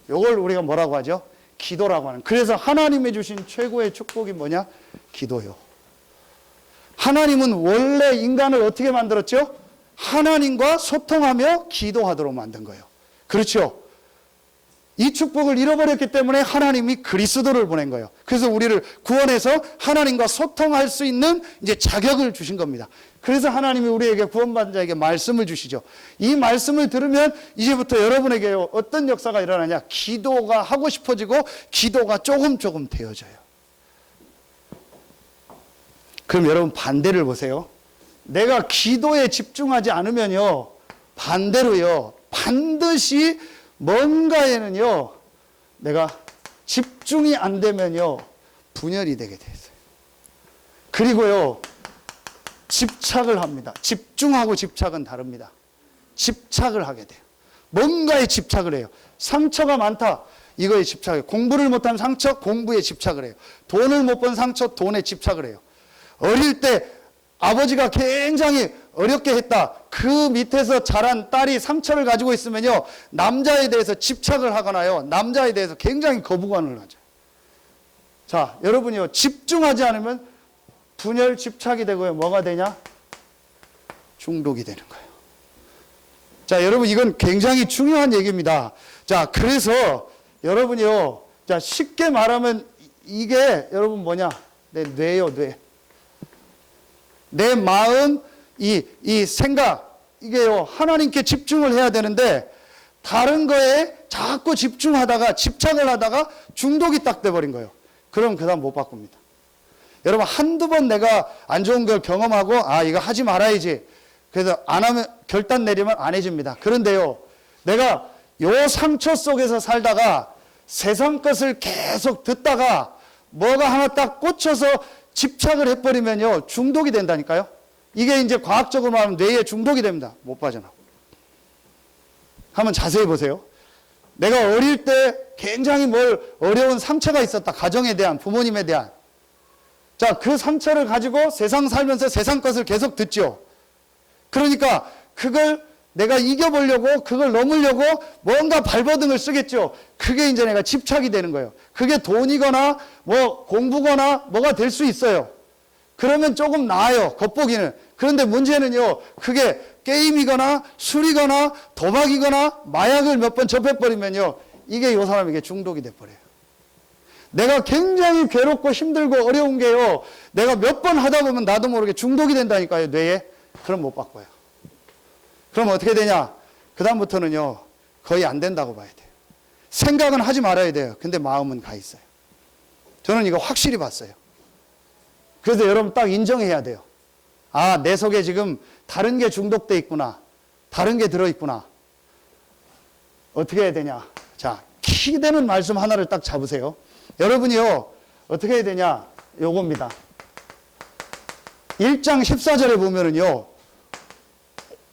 요걸 우리가 뭐라고 하죠? 기도라고 하는. 그래서 하나님이 주신 최고의 축복이 뭐냐? 기도요. 하나님은 원래 인간을 어떻게 만들었죠? 하나님과 소통하며 기도하도록 만든 거예요. 그렇죠? 이 축복을 잃어버렸기 때문에 하나님이 그리스도를 보낸 거예요. 그래서 우리를 구원해서 하나님과 소통할 수 있는 이제 자격을 주신 겁니다. 그래서 하나님이 우리에게 구원받은 자에게 말씀을 주시죠. 이 말씀을 들으면 이제부터 여러분에게요 어떤 역사가 일어나냐? 기도가 하고 싶어지고 기도가 조금 되어져요. 그럼 여러분 반대를 보세요. 내가 기도에 집중하지 않으면요 반대로요 반드시 뭔가에는요 내가 집중이 안 되면요 분열이 되게 돼 있어요. 그리고요 집착을 합니다. 집중하고 집착은 다릅니다. 집착을 하게 돼요. 뭔가에 집착을 해요. 상처가 많다, 이거에 집착해요. 공부를 못한 상처, 공부에 집착을 해요. 돈을 못 번 상처, 돈에 집착을 해요. 어릴 때 아버지가 굉장히 어렵게 했다, 그 밑에서 자란 딸이 상처를 가지고 있으면요 남자에 대해서 집착을 하거나요 남자에 대해서 굉장히 거부감을 가져요. 자, 여러분이요 집중하지 않으면 분열, 집착이 되고요 뭐가 되냐? 중독이 되는 거예요. 자, 여러분 이건 굉장히 중요한 얘기입니다. 자, 그래서 여러분이요 자 쉽게 말하면 이게 여러분 뭐냐? 내 뇌요, 뇌. 내 마음, 이 생각, 이게요 하나님께 집중을 해야 되는데 다른 거에 자꾸 집중하다가 집착을 하다가 중독이 딱 돼버린 거예요. 그럼 그 다음 못 바꿉니다. 여러분 한두 번 내가 안 좋은 걸 경험하고 이거 하지 말아야지, 그래서 안 하면 결단 내리면 안 해집니다. 그런데요 내가 요 상처 속에서 살다가 세상 것을 계속 듣다가 뭐가 하나 딱 꽂혀서 집착을 해버리면요 중독이 된다니까요. 이게 이제 과학적으로 말하면 뇌에 중독이 됩니다. 못 빠져나오고. 한번 자세히 보세요. 내가 어릴 때 굉장히 어려운 상처가 있었다. 가정에 대한, 부모님에 대한. 자, 그 상처를 가지고 세상 살면서 세상 것을 계속 듣죠. 그러니까 그걸 내가 이겨보려고, 그걸 넘으려고 뭔가 발버둥을 쓰겠죠. 그게 이제 내가 집착이 되는 거예요. 그게 돈이거나 뭐 공부거나 뭐가 될 수 있어요. 그러면 조금 나아요, 겉보기는. 그런데 문제는요, 그게 게임이거나 술이거나 도박이거나 마약을 몇 번 접해버리면요, 이게 이 사람에게 중독이 돼버려요. 내가 굉장히 괴롭고 힘들고 어려운 게요, 내가 몇 번 하다 보면 나도 모르게 중독이 된다니까요, 뇌에. 그럼 못 바꿔요. 그럼 어떻게 되냐? 그 다음부터는요, 거의 안 된다고 봐야 돼요. 생각은 하지 말아야 돼요. 근데 마음은 가 있어요. 저는 이거 확실히 봤어요. 그래서 여러분 딱 인정해야 돼요. 아, 내 속에 지금 다른 게 중독돼 있구나. 다른 게 들어있구나. 어떻게 해야 되냐? 자, 키 되는 말씀 하나를 딱 잡으세요. 여러분이요, 어떻게 해야 되냐? 요겁니다. 1장 14절에 보면은요,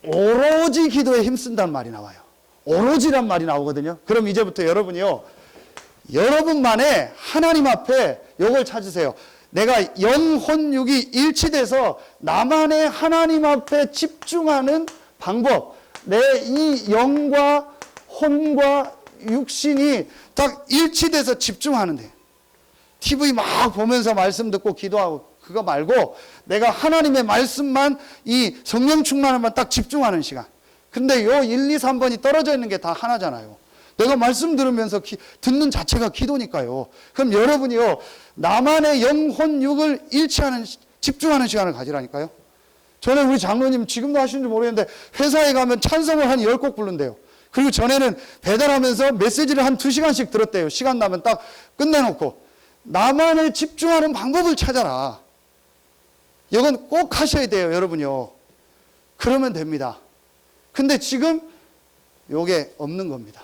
오로지 기도에 힘쓴다는 말이 나와요. 오로지란 말이 나오거든요. 그럼 이제부터 여러분이요, 여러분만의 하나님 앞에 요걸 찾으세요. 내가 영혼육이 일치돼서 나만의 하나님 앞에 집중하는 방법. 내 이 영과 혼과 육신이 딱 일치돼서 집중하는 데. TV 막 보면서 말씀 듣고 기도하고 그거 말고 내가 하나님의 말씀만, 이 성령 충만함만 딱 집중하는 시간. 근데 요 1, 2, 3번이 떨어져 있는 게 다 하나잖아요. 내가 말씀 들으면서 듣는 자체가 기도니까요. 그럼 여러분이요, 나만의 영혼 육을 일치하는, 집중하는 시간을 가지라니까요. 전에 우리 장로님 지금도 하시는지 모르겠는데 회사에 가면 찬송을 한 10곡 부른대요. 그리고 전에는 배달하면서 메시지를 한 2시간씩 들었대요. 시간 나면 딱 끝내놓고. 나만의 집중하는 방법을 찾아라. 이건 꼭 하셔야 돼요, 여러분요. 그러면 됩니다. 근데 지금 요게 없는 겁니다.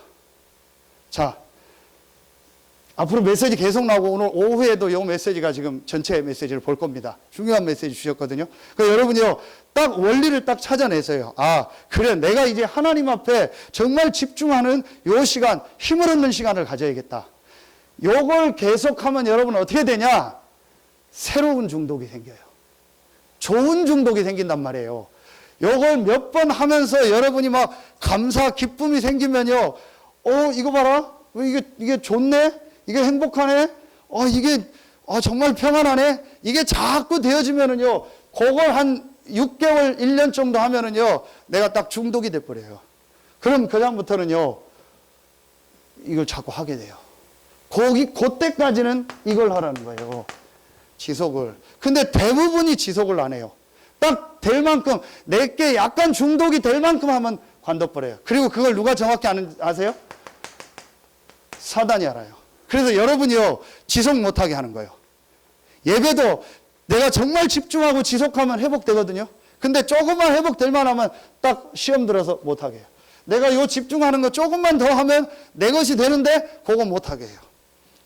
자, 앞으로 메시지 계속 나오고 오늘 오후에도 요 메시지가 지금 전체 메시지를 볼 겁니다. 중요한 메시지 주셨거든요. 그러니까 여러분이요, 딱 원리를 딱 찾아내세요. 아, 그래, 내가 이제 하나님 앞에 정말 집중하는 요 시간, 힘을 얻는 시간을 가져야겠다. 요걸 계속하면 여러분 어떻게 되냐? 새로운 중독이 생겨요. 좋은 중독이 생긴단 말이에요. 요걸 몇 번 하면서 여러분이 막 감사, 기쁨이 생기면요, 이거 봐라. 이게 좋네? 이게 행복하네? 이게, 정말 평안하네? 이게 자꾸 되어지면은요, 그걸 한 6개월, 1년 정도 하면은요, 내가 딱 중독이 돼버려요. 그럼 그다음부터는요, 이걸 자꾸 하게 돼요. 그때까지는 이걸 하라는 거예요. 지속을. 근데 대부분이 지속을 안 해요. 딱 될 만큼, 내게 약간 중독이 될 만큼 하면 관둬버려요. 그리고 그걸 누가 정확히 아세요? 사단이 알아요. 그래서 여러분이요, 지속 못하게 하는 거예요. 예배도 내가 정말 집중하고 지속하면 회복되거든요. 근데 조금만 회복될 만하면 딱 시험 들어서 못하게 해요. 내가 요 집중하는 거 조금만 더 하면 내 것이 되는데 그거 못하게 해요.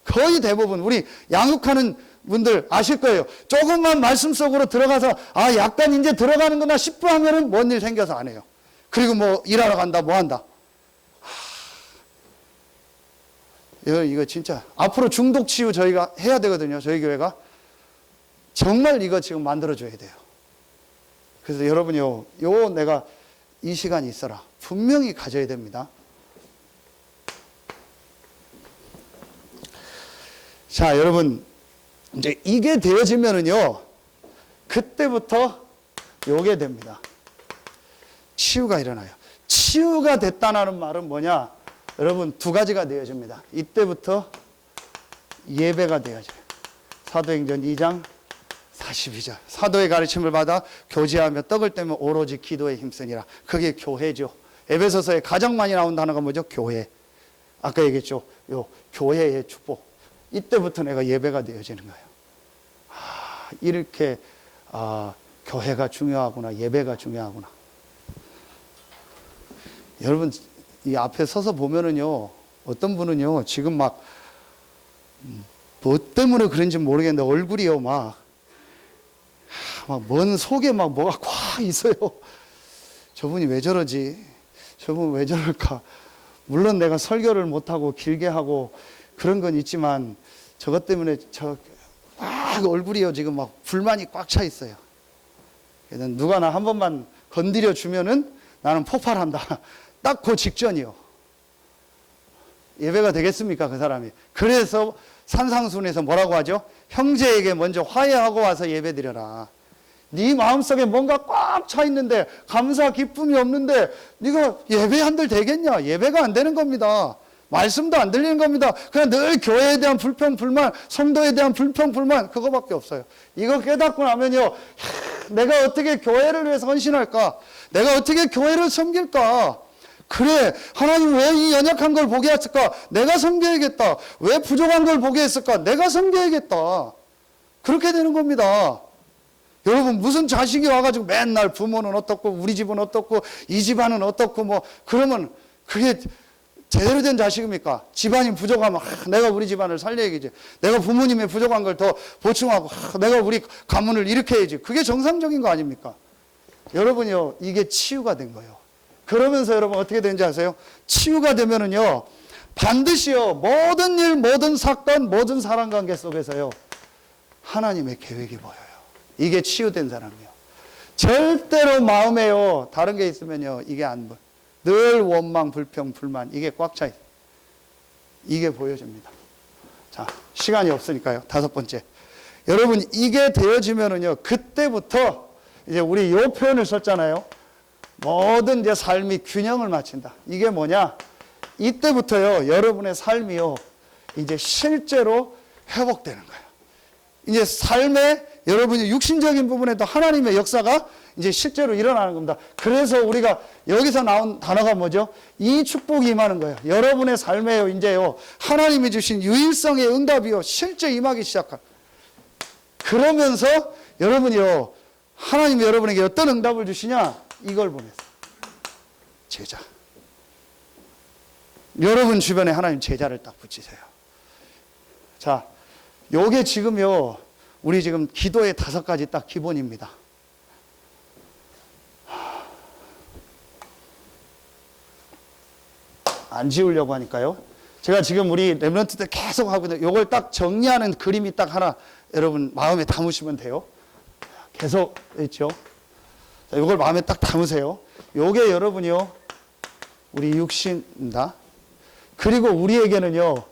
거의 대부분 우리 양육하는 분들 아실 거예요. 조금만 말씀 속으로 들어가서 약간 이제 들어가는구나 싶어 하면은 뭔 일 생겨서 안 해요. 그리고 뭐 일하러 간다 뭐 한다. 이거 진짜 앞으로 중독 치유 저희가 해야 되거든요. 저희 교회가 정말 이거 지금 만들어줘야 돼요. 그래서 여러분요, 내가 이 시간이 있어라 분명히 가져야 됩니다. 자, 여러분 이제 이게 되어지면은요, 그때부터 요게 됩니다. 치유가 일어나요. 치유가 됐다는 말은 뭐냐? 여러분 두 가지가 되어집니다. 이때부터 예배가 되어져요. 사도행전 2장 42절. 사도의 가르침을 받아 교제하며 떡을 떼며 오로지 기도에 힘쓰니라. 그게 교회죠. 에베소서에 가장 많이 나온 단어가 뭐죠? 교회. 아까 얘기했죠. 요 교회의 축복. 이때부터 내가 예배가 되어지는 거예요. 이렇게 교회가 중요하구나. 예배가 중요하구나. 여러분 이 앞에 서서 보면은요, 어떤 분은요, 지금 막, 뭐 때문에 그런지 모르겠는데, 얼굴이요, 먼 속에 뭐가 꽉 있어요. 저분이 왜 저러지? 저분 왜 저럴까? 물론 내가 설교를 못하고 길게 하고 그런 건 있지만, 저것 때문에 얼굴이요, 지금 막 불만이 꽉 차 있어요. 누가 나 한 번만 건드려 주면은 나는 폭발한다. 딱 그 직전이요. 예배가 되겠습니까, 그 사람이? 그래서 산상순에서 뭐라고 하죠? 형제에게 먼저 화해하고 와서 예배 드려라. 네 마음속에 뭔가 꽉 차 있는데, 감사 기쁨이 없는데 네가 예배 한들 되겠냐? 예배가 안 되는 겁니다. 말씀도 안 들리는 겁니다. 그냥 늘 교회에 대한 불평, 불만, 성도에 대한 불평, 불만, 그거밖에 없어요. 이거 깨닫고 나면요, 내가 어떻게 교회를 위해서 헌신할까? 내가 어떻게 교회를 섬길까? 그래, 하나님 왜 이 연약한 걸 보게 했을까? 내가 섬겨야겠다. 왜 부족한 걸 보게 했을까? 내가 섬겨야겠다. 그렇게 되는 겁니다. 여러분, 무슨 자식이 와가지고 맨날 부모는 어떻고, 우리 집은 어떻고, 이 집안은 어떻고, 뭐, 그러면 그게 제대로 된 자식입니까? 집안이 부족하면, 내가 우리 집안을 살려야겠지. 내가 부모님의 부족한 걸 더 보충하고, 내가 우리 가문을 일으켜야지. 그게 정상적인 거 아닙니까? 여러분요, 이게 치유가 된 거예요. 그러면서 여러분 어떻게 되는지 아세요? 치유가 되면은요, 반드시요, 모든 일, 모든 사건, 모든 사람 관계 속에서요, 하나님의 계획이 보여요. 이게 치유된 사람이요. 절대로 마음에요, 다른 게 있으면요, 이게 안 보여. 늘 원망, 불평, 불만, 이게 꽉 차 있어요. 이게 보여집니다. 자, 시간이 없으니까요. 5번째. 여러분, 이게 되어지면은요, 그때부터 이제 우리 요 표현을 썼잖아요. 모든 이제 삶이 균형을 맞춘다. 이게 뭐냐? 이때부터요, 여러분의 삶이요, 이제 실제로 회복되는 거예요. 이제 삶의 여러분이 육신적인 부분에도 하나님의 역사가 이제 실제로 일어나는 겁니다. 그래서 우리가 여기서 나온 단어가 뭐죠? 이 축복이 임하는 거예요. 여러분의 삶에요, 이제요, 하나님이 주신 유일성의 응답이요, 실제 임하기 시작한. 그러면서 여러분이요, 하나님이 여러분에게 어떤 응답을 주시냐? 이걸 보냈어요. 제자. 여러분 주변에 하나님 제자를 딱 붙이세요. 자, 요게 지금요, 우리 지금 기도의 5가지 딱 기본입니다. 안 지우려고 하니까요. 제가 지금 우리 렘넌트 때 계속 하고 있는데 요걸 딱 정리하는 그림이 딱 하나 여러분 마음에 담으시면 돼요. 계속 있죠. 자, 요걸 마음에 딱 담으세요. 요게 여러분이요, 우리 육신입니다. 그리고 우리에게는요,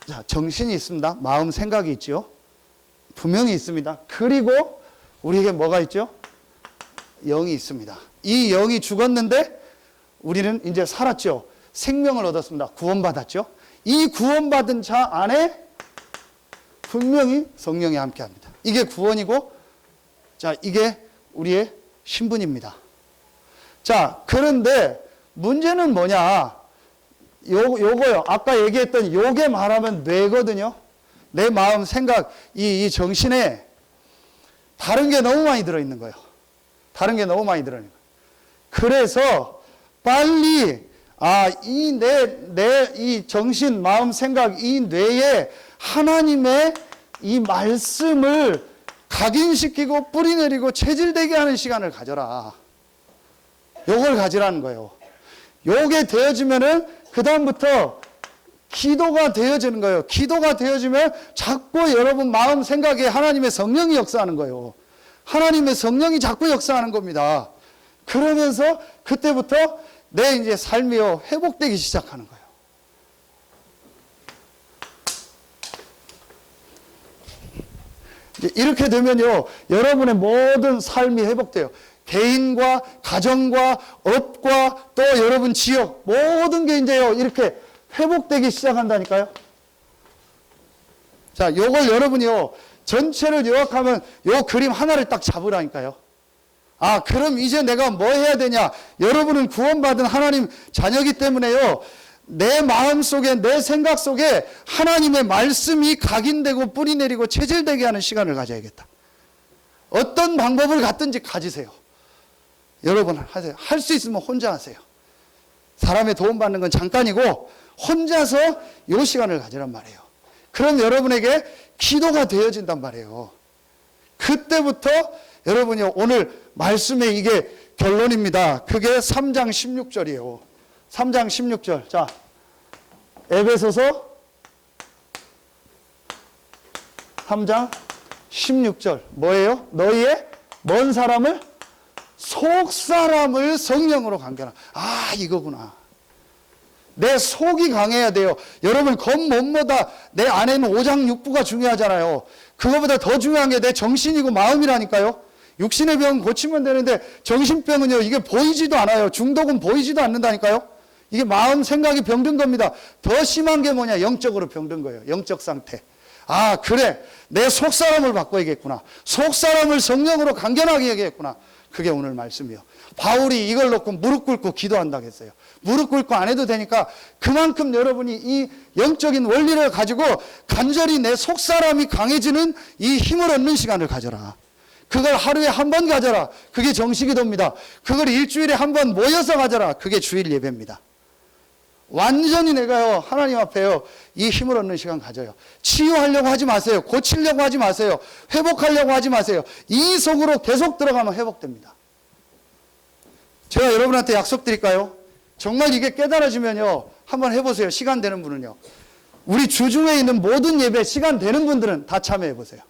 자, 정신이 있습니다. 마음, 생각이 있죠. 분명히 있습니다. 그리고 우리에게 뭐가 있죠? 영이 있습니다. 이 영이 죽었는데 우리는 이제 살았죠. 생명을 얻었습니다. 구원받았죠. 이 구원받은 자 안에 분명히 성령이 함께 합니다. 이게 구원이고, 자, 이게 우리의 신분입니다. 자, 그런데 문제는 뭐냐? 요거요. 아까 얘기했던 요게 말하면 뇌거든요. 내 마음, 생각, 이 정신에 다른 게 너무 많이 들어있는 거예요. 다른 게 너무 많이 들어있는 거예요. 그래서 빨리, 이 정신, 마음, 생각, 이 뇌에 하나님의 이 말씀을 각인시키고 뿌리내리고 체질되게 하는 시간을 가져라. 요걸 가지라는 거예요. 요게 되어지면은 그다음부터 기도가 되어지는 거예요. 기도가 되어지면 자꾸 여러분 마음 생각에 하나님의 성령이 역사하는 거예요. 하나님의 성령이 자꾸 역사하는 겁니다. 그러면서 그때부터 내 이제 삶이요, 회복되기 시작하는 거예요. 이렇게 되면요, 여러분의 모든 삶이 회복돼요. 개인과 가정과 업과 또 여러분 지역 모든 게 이제요, 이렇게 회복되기 시작한다니까요. 자, 요걸 여러분이요, 전체를 요약하면 요 그림 하나를 딱 잡으라니까요. 그럼 이제 내가 뭐 해야 되냐? 여러분은 구원받은 하나님 자녀이기 때문에요, 내 마음 속에, 내 생각 속에 하나님의 말씀이 각인되고 뿌리내리고 체질되게 하는 시간을 가져야겠다. 어떤 방법을 갖든지 가지세요. 여러분 하세요. 할 수 있으면 혼자 하세요. 사람의 도움받는 건 잠깐이고 혼자서 이 시간을 가지란 말이에요. 그럼 여러분에게 기도가 되어진단 말이에요. 그때부터 여러분이 오늘 말씀의 이게 결론입니다. 그게 3장 16절이에요. 3장 16절. 자, 에베소서 3장 16절. 뭐예요? 너희의 먼 사람을, 속 사람을 성령으로 강건하라. 이거구나. 내 속이 강해야 돼요. 여러분, 겉몸보다 내 안에는 오장육부가 중요하잖아요. 그거보다 더 중요한 게 내 정신이고 마음이라니까요. 육신의 병은 고치면 되는데 정신병은요, 이게 보이지도 않아요. 중독은 보이지도 않는다니까요. 이게 마음 생각이 병든 겁니다. 더 심한 게 뭐냐? 영적으로 병든 거예요. 영적 상태. 아, 그래. 내 속사람을 바꿔야겠구나. 속사람을 성령으로 강건하게 해야겠구나. 그게 오늘 말씀이요. 바울이 이걸 놓고 무릎 꿇고 기도한다고 했어요. 무릎 꿇고 안 해도 되니까 그만큼 여러분이 이 영적인 원리를 가지고 간절히 내 속사람이 강해지는 이 힘을 얻는 시간을 가져라. 그걸 하루에 한 번 가져라. 그게 정식기도입니다. 그걸 일주일에 한 번 모여서 가져라. 그게 주일 예배입니다. 완전히 내가요, 하나님 앞에요, 이 힘을 얻는 시간 가져요. 치유하려고 하지 마세요. 고치려고 하지 마세요. 회복하려고 하지 마세요. 이 속으로 계속 들어가면 회복됩니다. 제가 여러분한테 약속드릴까요? 정말 이게 깨달아지면요, 한번 해보세요. 시간 되는 분은요. 우리 주중에 있는 모든 예배 시간 되는 분들은 다 참여해보세요.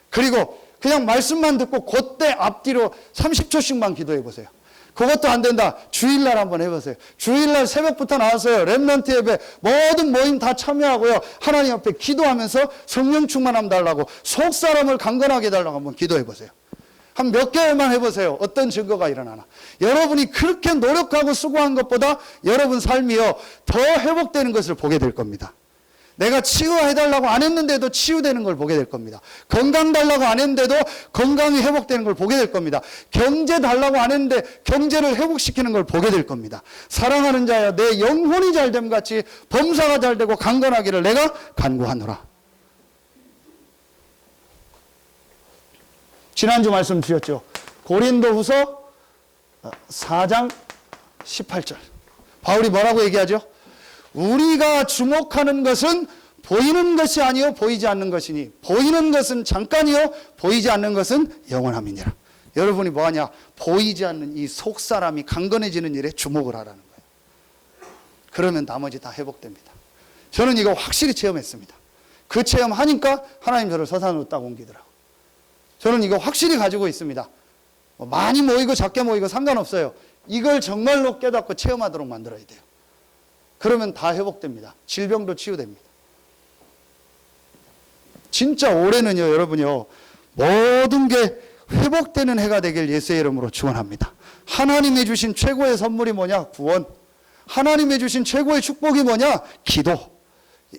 그리고 그냥 말씀만 듣고 그때 앞뒤로 30초씩만 기도해보세요. 그것도 안 된다. 주일날 한번 해보세요. 주일날 새벽부터 나와서요. 렘넌트 예배 모든 모임 다 참여하고요. 하나님 앞에 기도하면서 성령 충만함 달라고 속사람을 강건하게 해달라고 한번 기도해보세요. 한 몇 개월만 해보세요. 어떤 증거가 일어나나. 여러분이 그렇게 노력하고 수고한 것보다 여러분 삶이요, 더 회복되는 것을 보게 될 겁니다. 내가 치유해달라고 안 했는데도 치유되는 걸 보게 될 겁니다. 건강 달라고 안 했는데도 건강이 회복되는 걸 보게 될 겁니다. 경제 달라고 안 했는데 경제를 회복시키는 걸 보게 될 겁니다. 사랑하는 자야, 내 영혼이 잘됨 같이 범사가 잘되고 강건하기를 내가 간구하노라. 지난주 말씀 드렸죠. 고린도후서 4장 18절. 바울이 뭐라고 얘기하죠? 우리가 주목하는 것은 보이는 것이 아니요 보이지 않는 것이니 보이는 것은 잠깐이요 보이지 않는 것은 영원함이니라. 여러분이 뭐하냐? 보이지 않는 이 속사람이 강건해지는 일에 주목을 하라는 거예요. 그러면 나머지 다 회복됩니다. 저는 이거 확실히 체험했습니다. 그 체험하니까 하나님 저를 서산으로 딱 옮기더라고요. 저는 이거 확실히 가지고 있습니다. 많이 모이고 작게 모이고 상관없어요. 이걸 정말로 깨닫고 체험하도록 만들어야 돼요. 그러면 다 회복됩니다. 질병도 치유됩니다. 진짜 올해는요, 여러분요, 모든 게 회복되는 해가 되길 예수의 이름으로 축원합니다. 하나님이 주신 최고의 선물이 뭐냐? 구원. 하나님이 주신 최고의 축복이 뭐냐? 기도.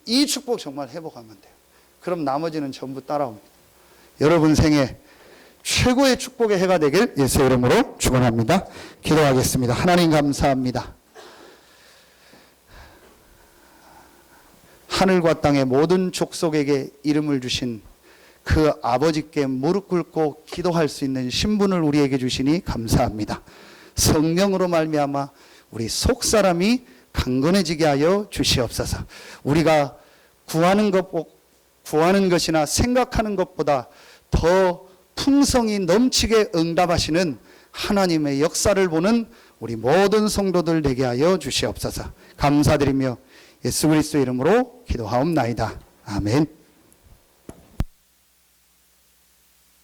이 축복 정말 회복하면 돼요. 그럼 나머지는 전부 따라옵니다. 여러분 생에 최고의 축복의 해가 되길 예수의 이름으로 축원합니다. 기도하겠습니다. 하나님 감사합니다. 하늘과 땅의 모든 족속에게 이름을 주신 그 아버지께 무릎 꿇고 기도할 수 있는 신분을 우리에게 주시니 감사합니다. 성령으로 말미암아 우리 속사람이 강건해지게 하여 주시옵소서. 우리가 구하는 것이나 생각하는 것보다 더 풍성히 넘치게 응답하시는 하나님의 역사를 보는 우리 모든 성도들 되게 하여 주시옵소서. 감사드리며 예수 그리스도의 이름으로 기도하옵나이다. 아멘.